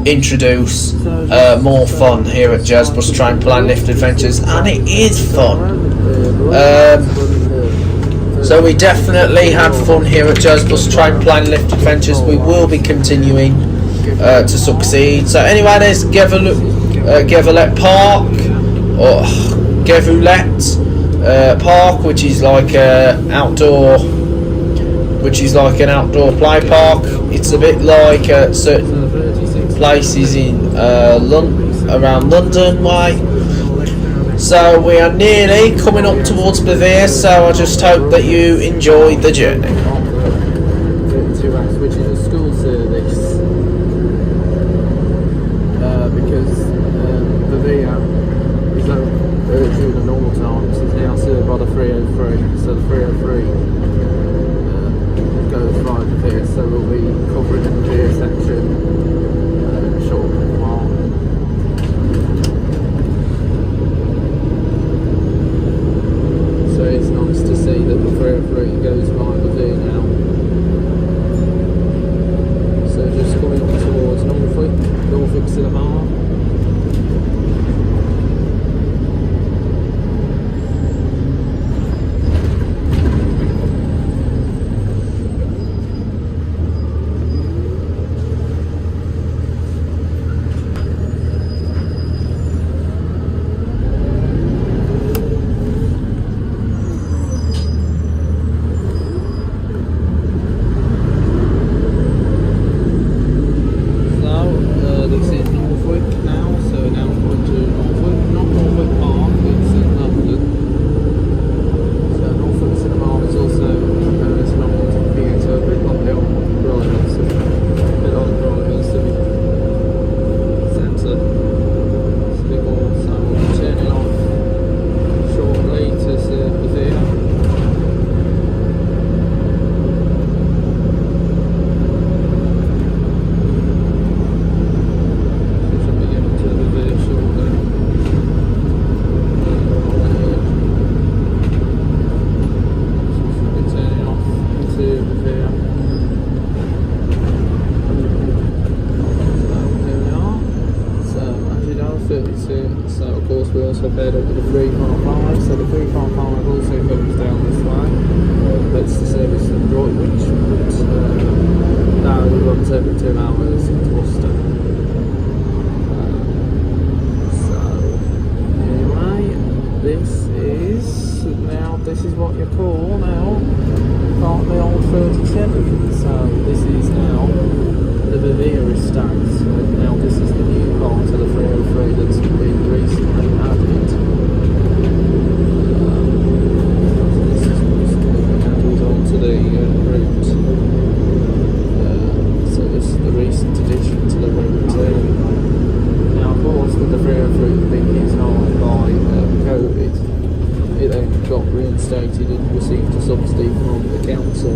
A: introduce more fun here at Joe's Bus Train Plan Lift Adventures, and it is fun. So we definitely had fun here at Joe's Bus Train Plan Lift Adventures. We will be continuing to succeed. So anyway, there's Gevelet Park, or Gevulet Park, which is like an outdoor play park. It's a bit like certain places in around London way. So we are nearly coming up towards Bevere, so I just hope that you enjoy the journey.
B: Which is a school service, because Bevere is during the normal times is now served by the 303, so the 303 goes right there, so we'll be covering the Bevere section in a short while. So it's nice to see that the 303 goes by Bevere now. So just coming towards Norfolk Cinema. So of course we also paired up with the 355, so the 355 also goes down this way. That's the service in Droitwich, but now it runs every 2 hours into Worcester. So anyway, this is what you call now part of the old 37. So this is now the Bevere estate. So now this is the new part of the 303 that's been recently added. This is what's been added onto the route. So this is the recent addition to the route. Now of course with the 303 being hit hard by COVID, it then got reinstated and received a subsidy from the council.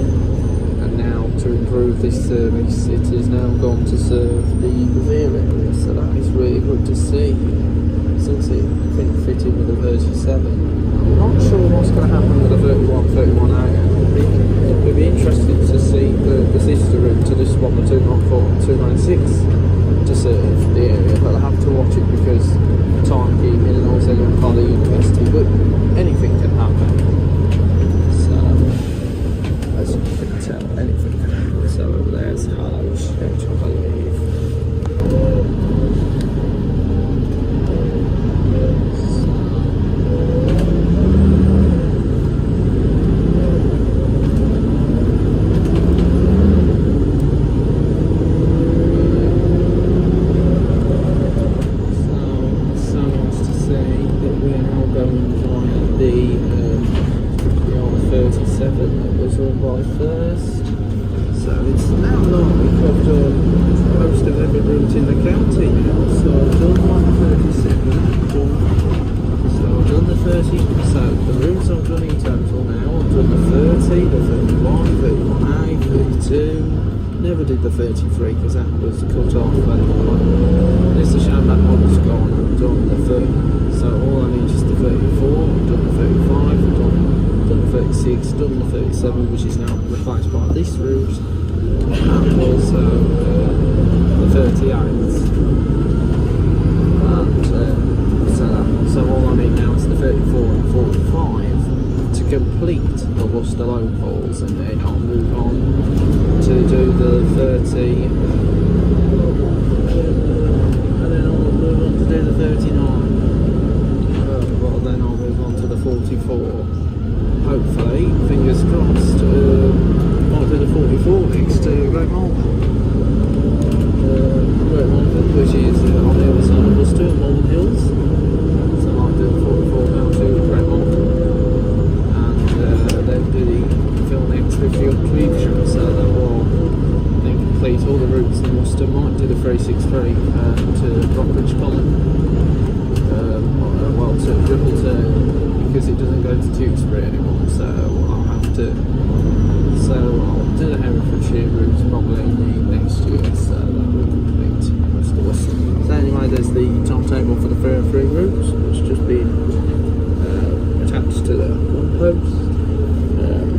B: And now, to improve this service, it has now gone to serve the
A: Revere area, so that is really good to see. Since it couldn't fit in with the 37. I'm not sure what's going to happen with the 31, 31A. It'll be interesting to see the sister route to this one, the 294 and 296, to serve the area, but I'll have to watch it because timekeeping and also going by the university, but anything can happen. So, as you can tell, anything can happen. So there's Harlow Church, I believe. The 33 because that was cut off and it's a shame that one was gone. I've done the 30, so all I need is the 34, I've done the 35, I've done the 36, done the 37 which is now replaced by this route and also the 38 and so all I need now is the 34 and 45 to complete the Worcester locals, and then I'll move on to do the 30 and then I'll move on to do the 39 well then I'll move on to the 44, hopefully, fingers crossed. I'll do the 44 next to Great Witley, which is on the other side of Worcester, Wombourne Hills, so I'll do the 44 down to Great Witley and then do the film next with the Cleveland, so that will then complete all the routes in Worcester. Might do the 363 to Rockbridge Common, well to Rippleton because it doesn't go to Tewkesbury anymore, so I'll have to, so I'll do the Herefordshire routes probably next year, so that will complete most of Worcester. So anyway, there's the timetable for the 303 routes, which has just been attached to the one post.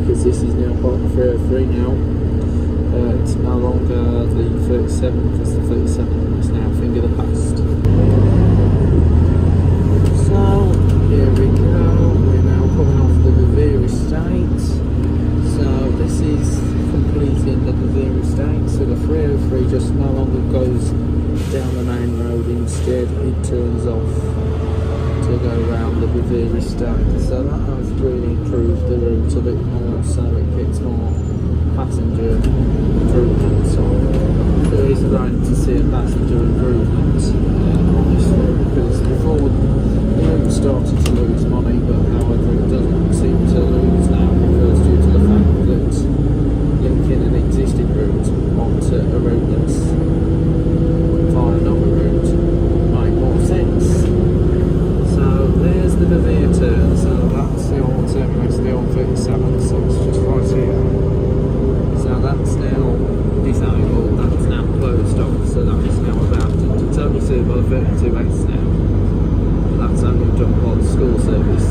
A: Because this is now part of 303 now. It's no longer the 37 because the 37 is now Finger the Past. So here we go, we're now coming off the Revere Estate. So this is completing the Revere Estate, so the 303 just no longer goes down the main road, instead it turns off to go around the Revere Estate, so that has really improved the route a bit more, so it gets more passenger improvements on. It is great to see a passenger improvement on this route, because before the route started to lose money, but however it doesn't seem to lose now because due to the fact that linking an existing route onto a route that's via another route might make more sense. So there's the Revere turn, so that's the old terminus, the old 37, so it's just right here. So that's now disabled, that's now closed off, so that is now about to, it's only served by the 32S now. But that's only done by the school service.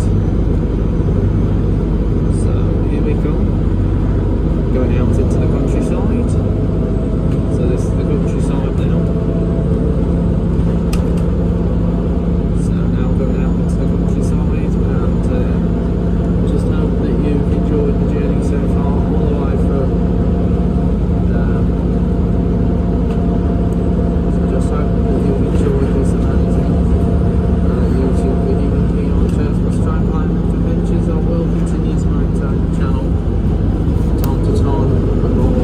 A: So here we go, going out into the countryside. So this is the countryside now. Adventures I will continue to maintain the channel from time to time, but more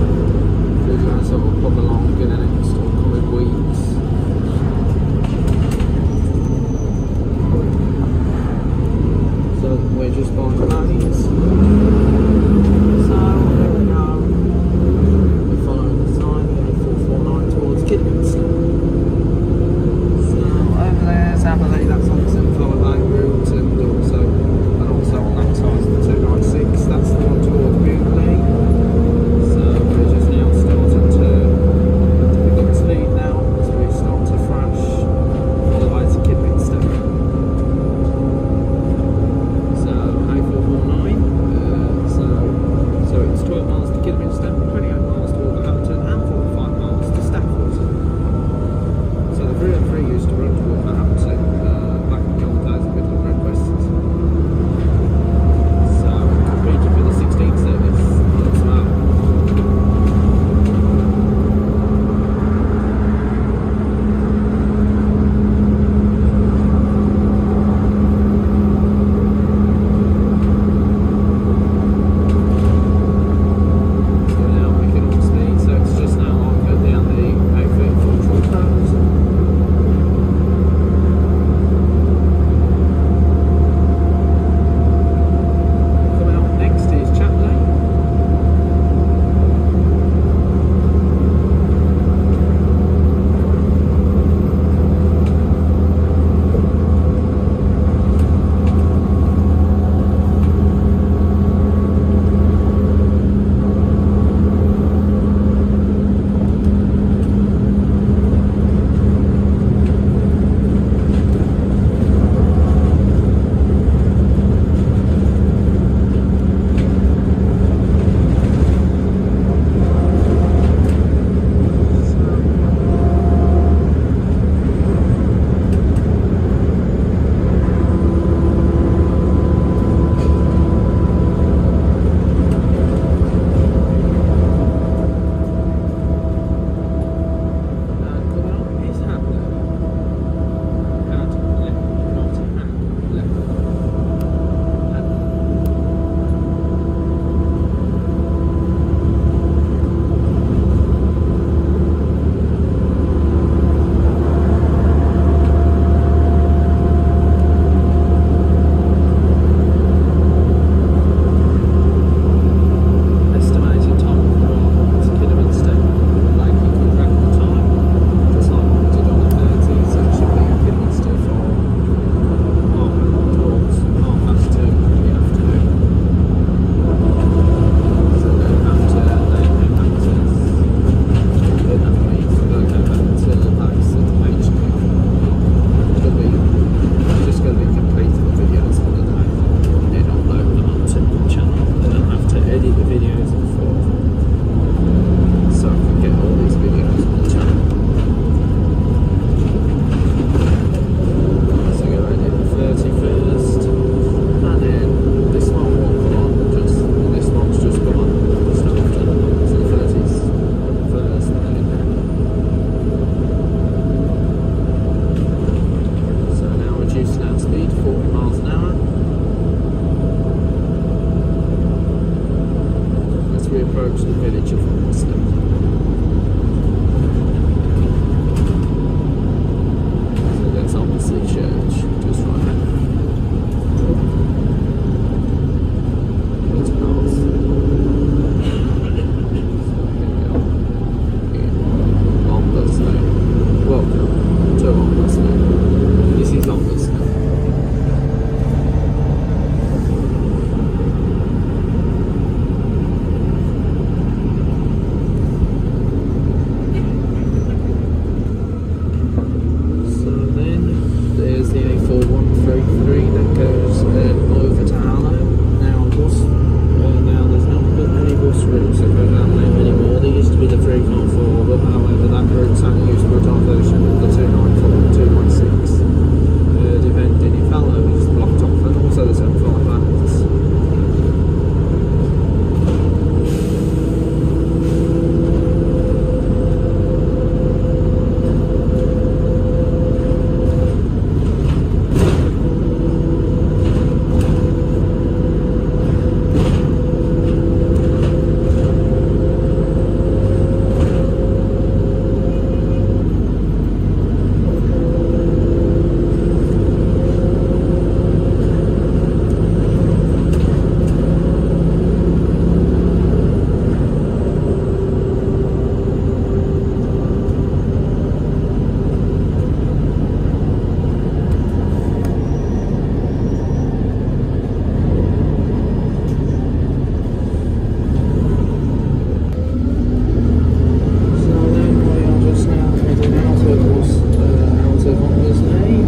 B: Worcester, obviously.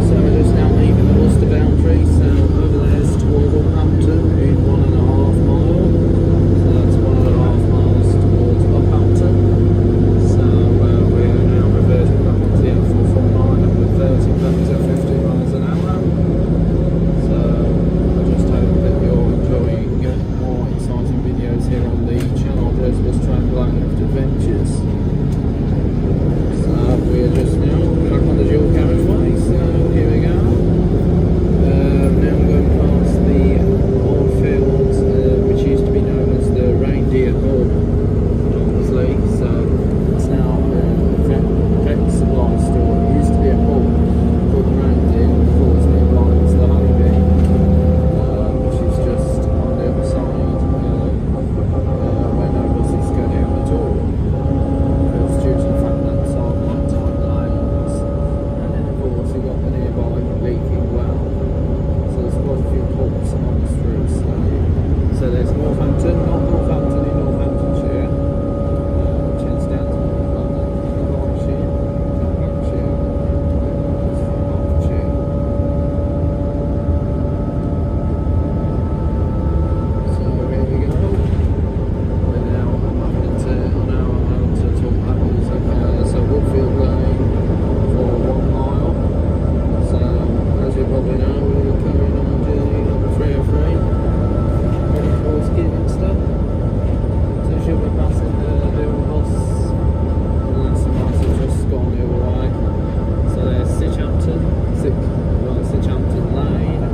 B: So we're just now leaving the Worcester boundary, so over there's towards Wolverhampton in 1.5 miles. So that's 1.5 miles towards Wolverhampton. So we're now reverting back into the M449 at the 30 km at 50 miles an hour. So I just hope that you're enjoying more exciting videos here on the channel, Bus Travel and Adventures. So we're just now back on the dual carriageway, so here we go. Now I'm going past the old fields, which used to be known as the Reindeer Hall, obviously. So it's now a vet supply store. It used to be a pub called the Reindeer, of course, nearby is the Honeybee, which is just on the other side, where no buses go down at all. It's due to the fact that it's on white type lanes, and then of course you've got the nearby leaking well. So there's quite a few pubs on the streets. So there's Northampton, not Northampton in Northamptonshire, which is down to London, Hertfordshire, Hertfordshire. So here we go. We're now having to, on our own to talk about this. So Woodfield Lane for 1 mile. So as you probably know, we're carrying on the journey on the 303, heading towards Kidderminster. So she'll be passing the little bus, unless the bus has just gone the other way. So there's Sitchampton Lane.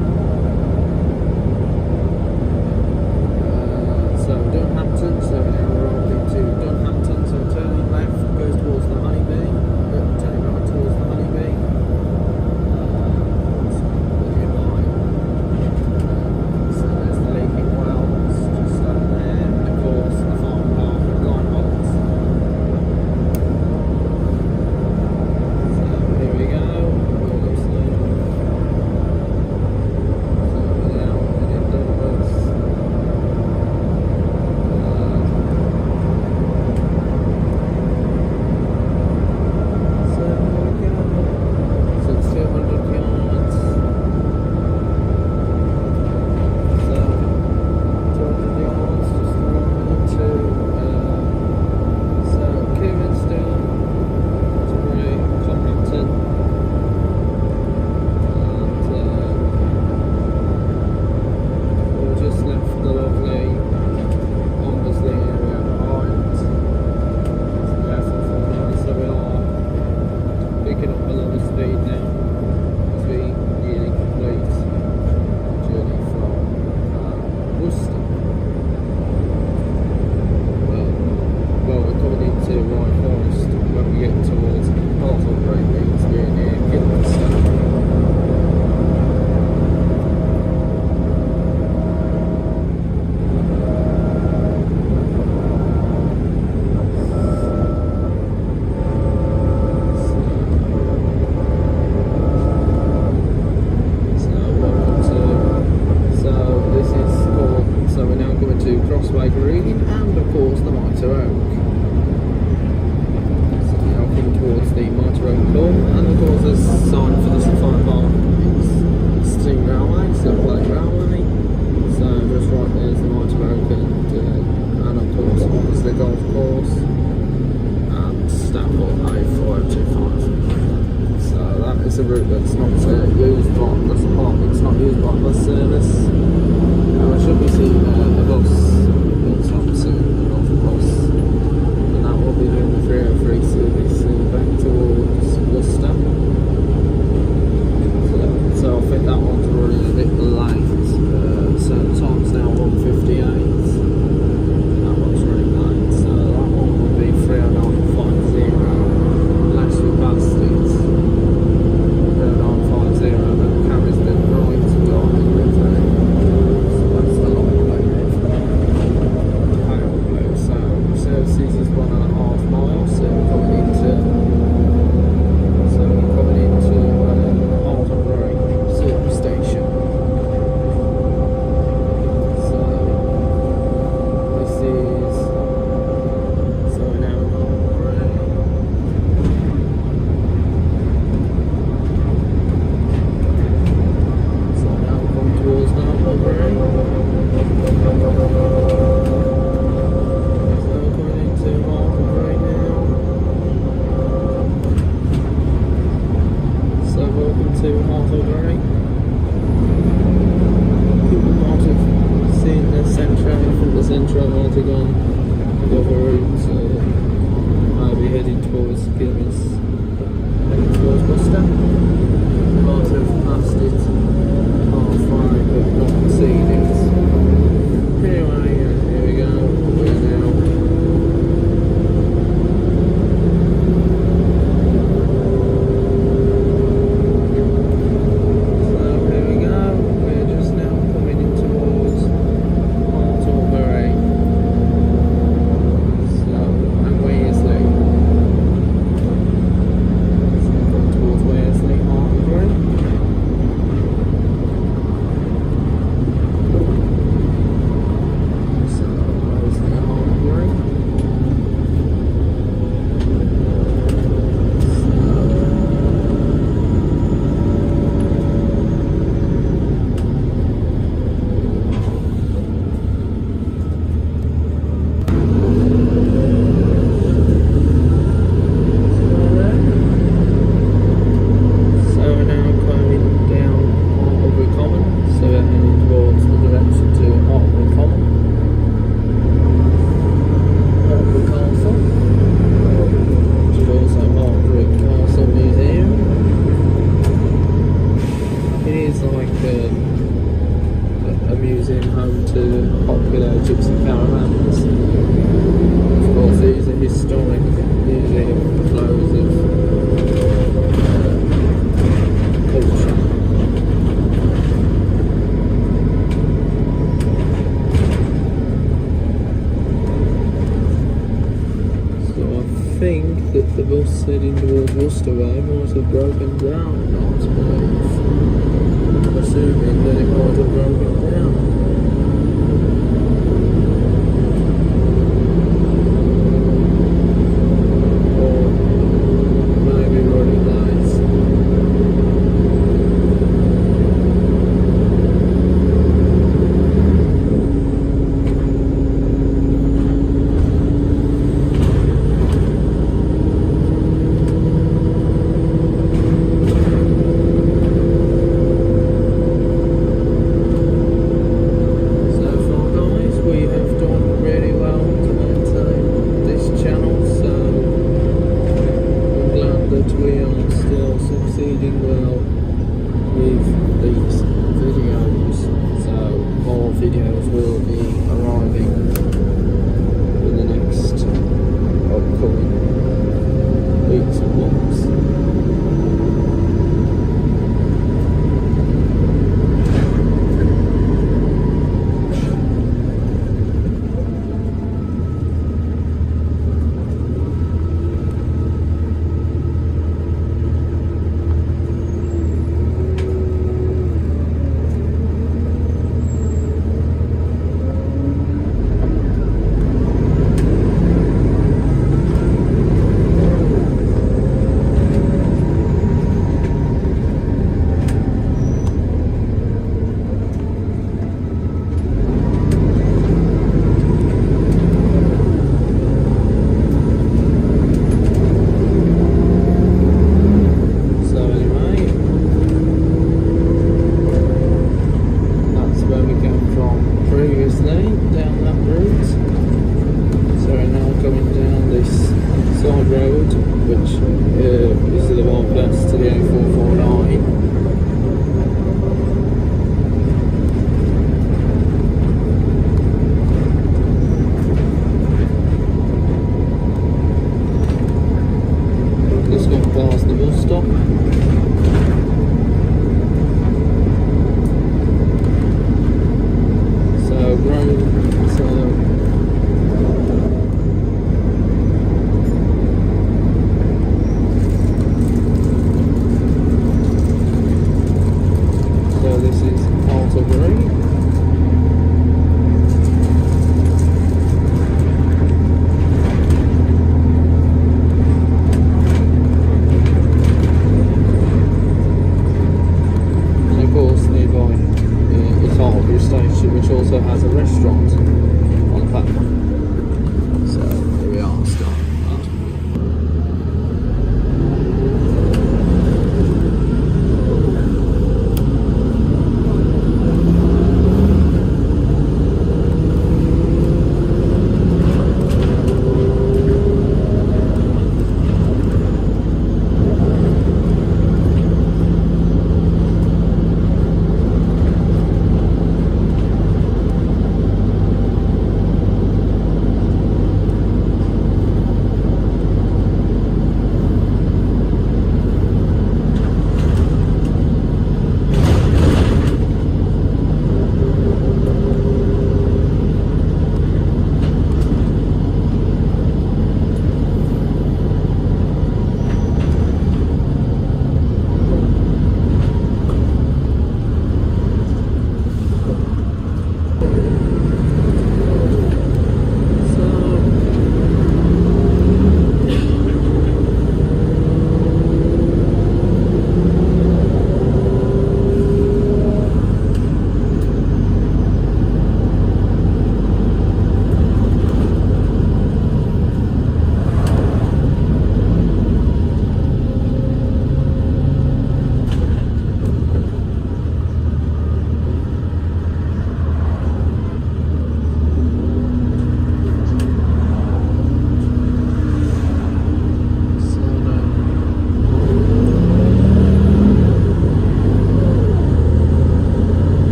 B: So Dunhampton, so we're now arrived into Dunhampton, so turning left goes towards the Honeybee, turning right towards the Honeybee. So there's the leaking wells, just over there, and of course the farm park and line box. So here we go, obviously. So we're now heading downwards. So here we go. So it's 200 yards. So 200 yards just arriving into so Kidderminster, sorry, Compton, and we've just left the lovely Wombourne area behind. So therefore so we are picking up a lot of speed now as we nearly complete the journey from Worcester. Well, we're coming into White Forest when we get towards Castle Great Witley near Kidderminster. So this is called, so we're now coming to Crossway Green and of course the Mitre Oak. So now coming towards the Mitre Oak Club, and of course there's a sign for the Safari Park, it's Steam Railway, Stourport Railway. So just right there's the Mitre Oak, and of course obviously the golf course and Stourport A4025. So that is a route that's not used by the park, it's not used by bus service. I should be seeing a bus built up soon, a golf bus, and that will be doing the 303 service back towards Worcester. So I think that one's running a bit late, so the time's now 1:58, that one's running late, so that one will be 30950, unless we passed it. 30950, but the camera's been right, so we are in with it. bus heading towards Worcester way might have broken down, I suppose. I'm assuming that it might have broken down.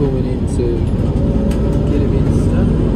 B: coming into Kidderminster.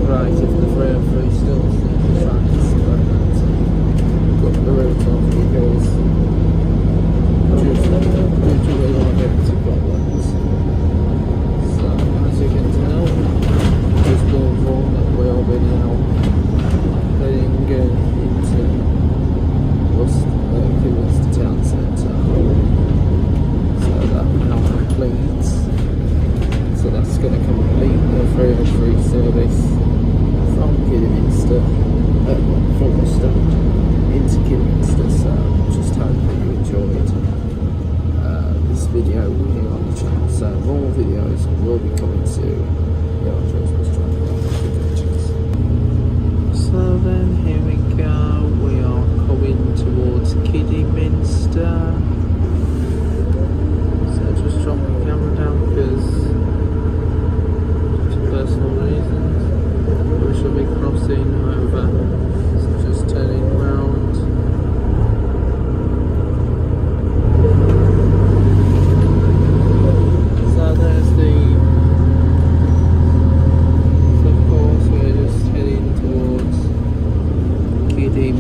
C: Right, if the 303 still stands right.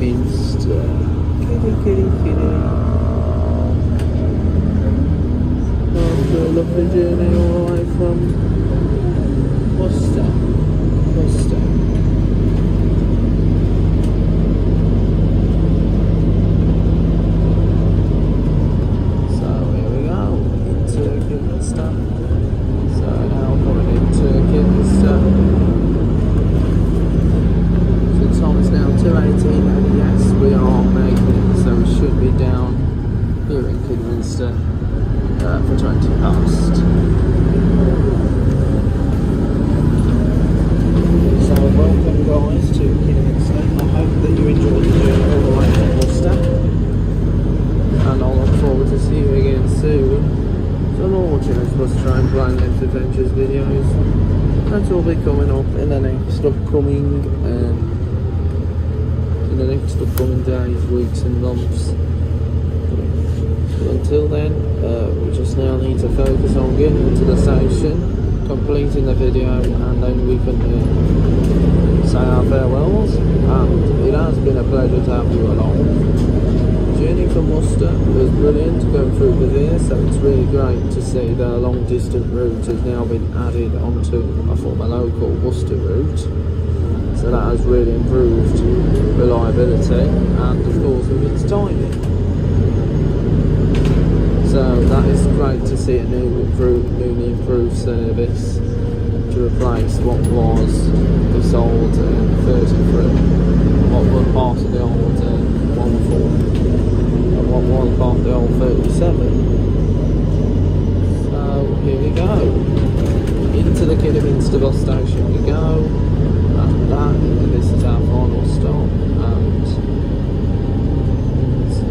A: Kidderminster. Kitty. After a lovely journey all the way from Worcester. So here we go, into Kidderminster. So now coming into Kidderminster. So the time is now 2:18 and yes, we are making it, so we should be down here in Kidderminster for 20 past. So welcome guys to Kidderminster. I hope that you enjoyed the journey all the way from Worcester, and I'll look forward to seeing you again soon. Some more James Bus Train Plan Life Adventures videos. That will be coming up in the next upcoming days, weeks and months. But until then, we just now need to focus on getting to the station, completing the video, and then we can say our farewells. And it has been a pleasure to have you along. The journey from Worcester was brilliant going through the there, so it's really great to see the long distance route has now been added onto a former local Worcester route. So that has really improved reliability and of course with its timing. So that is great to see a newly improved service to replace what was this old 33, what was part of the old 114, and what was part of the old 37. So here we go, into the Kidderminster bus station we go, and this is our final stop, and so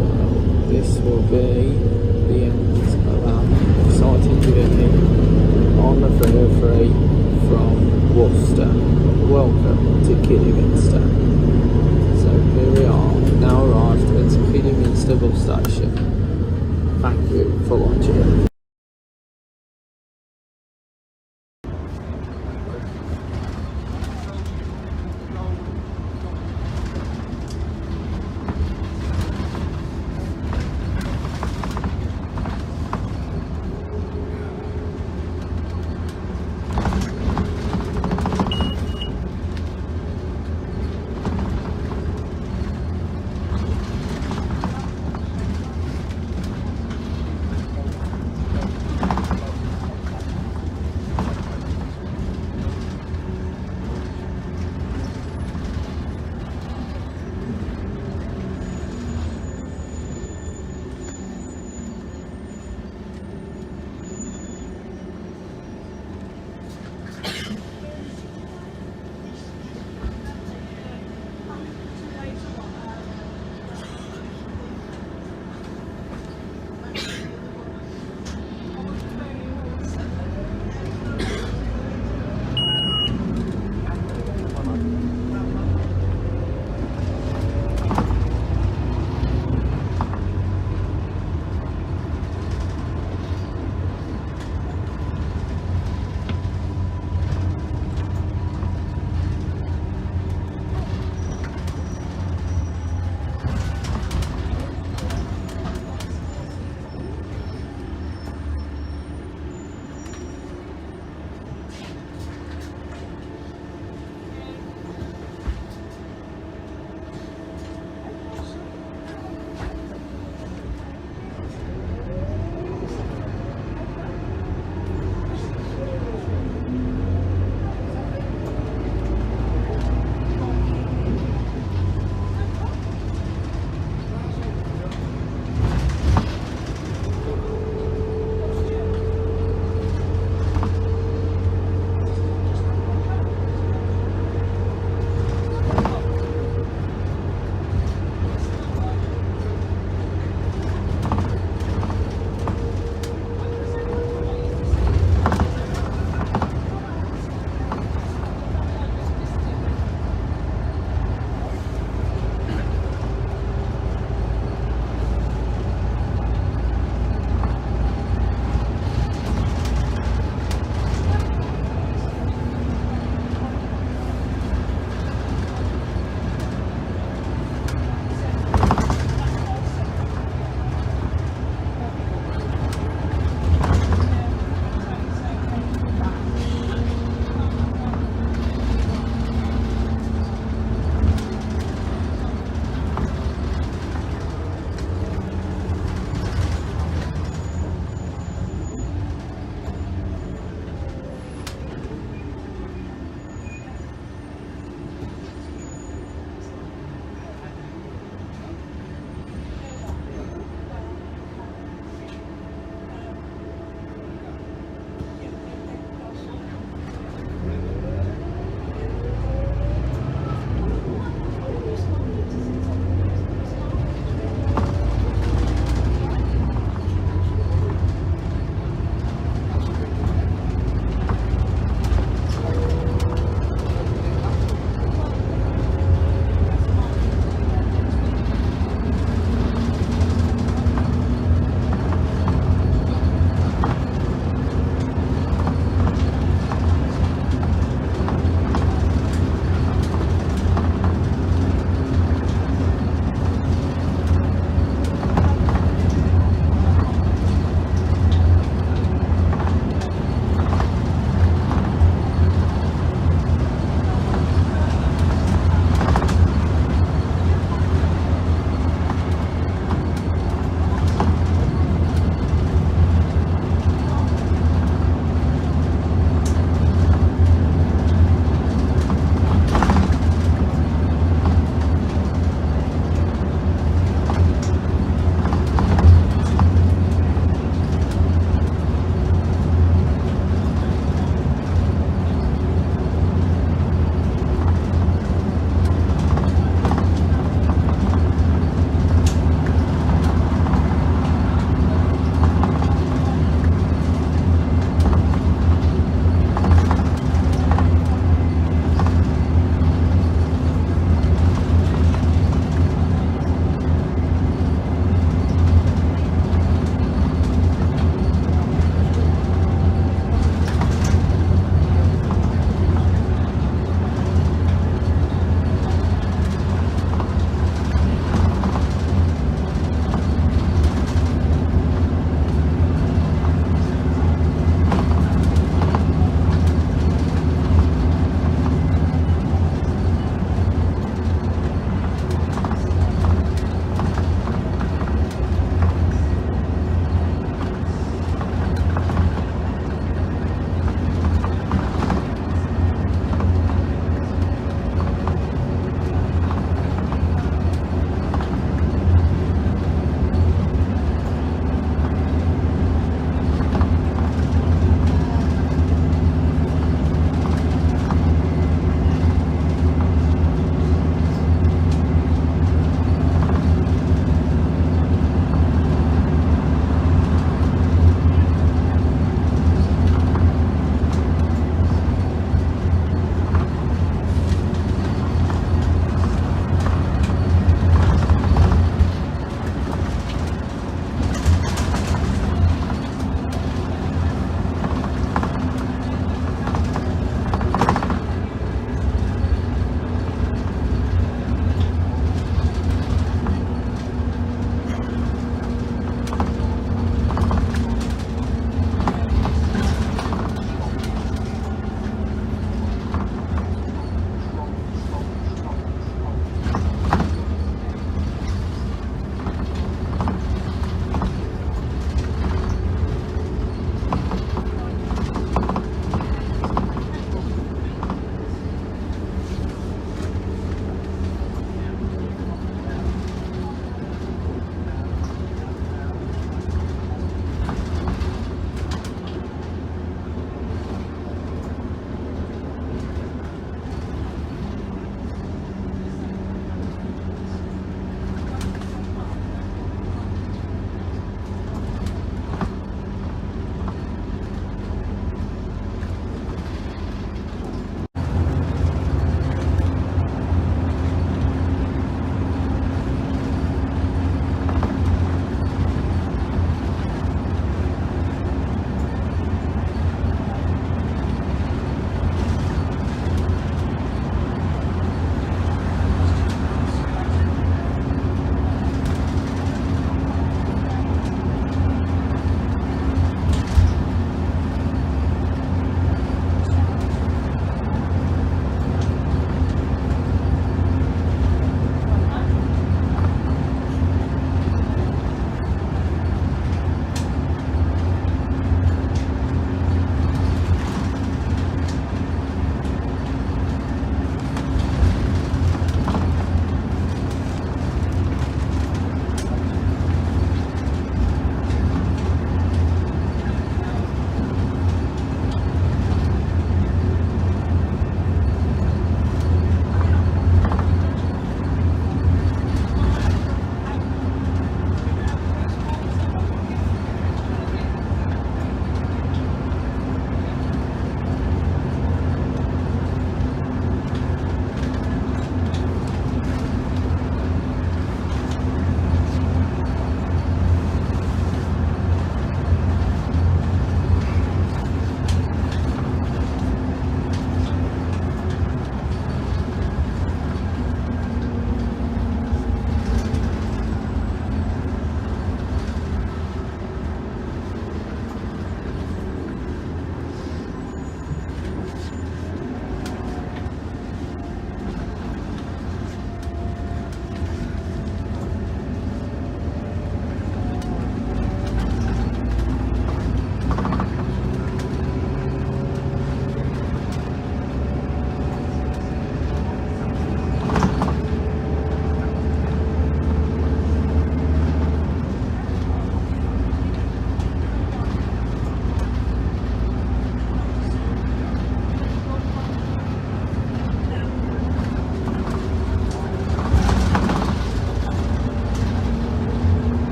A: this will be the end of our exciting journey on the 303 from Worcester. Welcome to Kidderminster. So here we are, now arrived at Kidderminster bus station. Thank you for watching.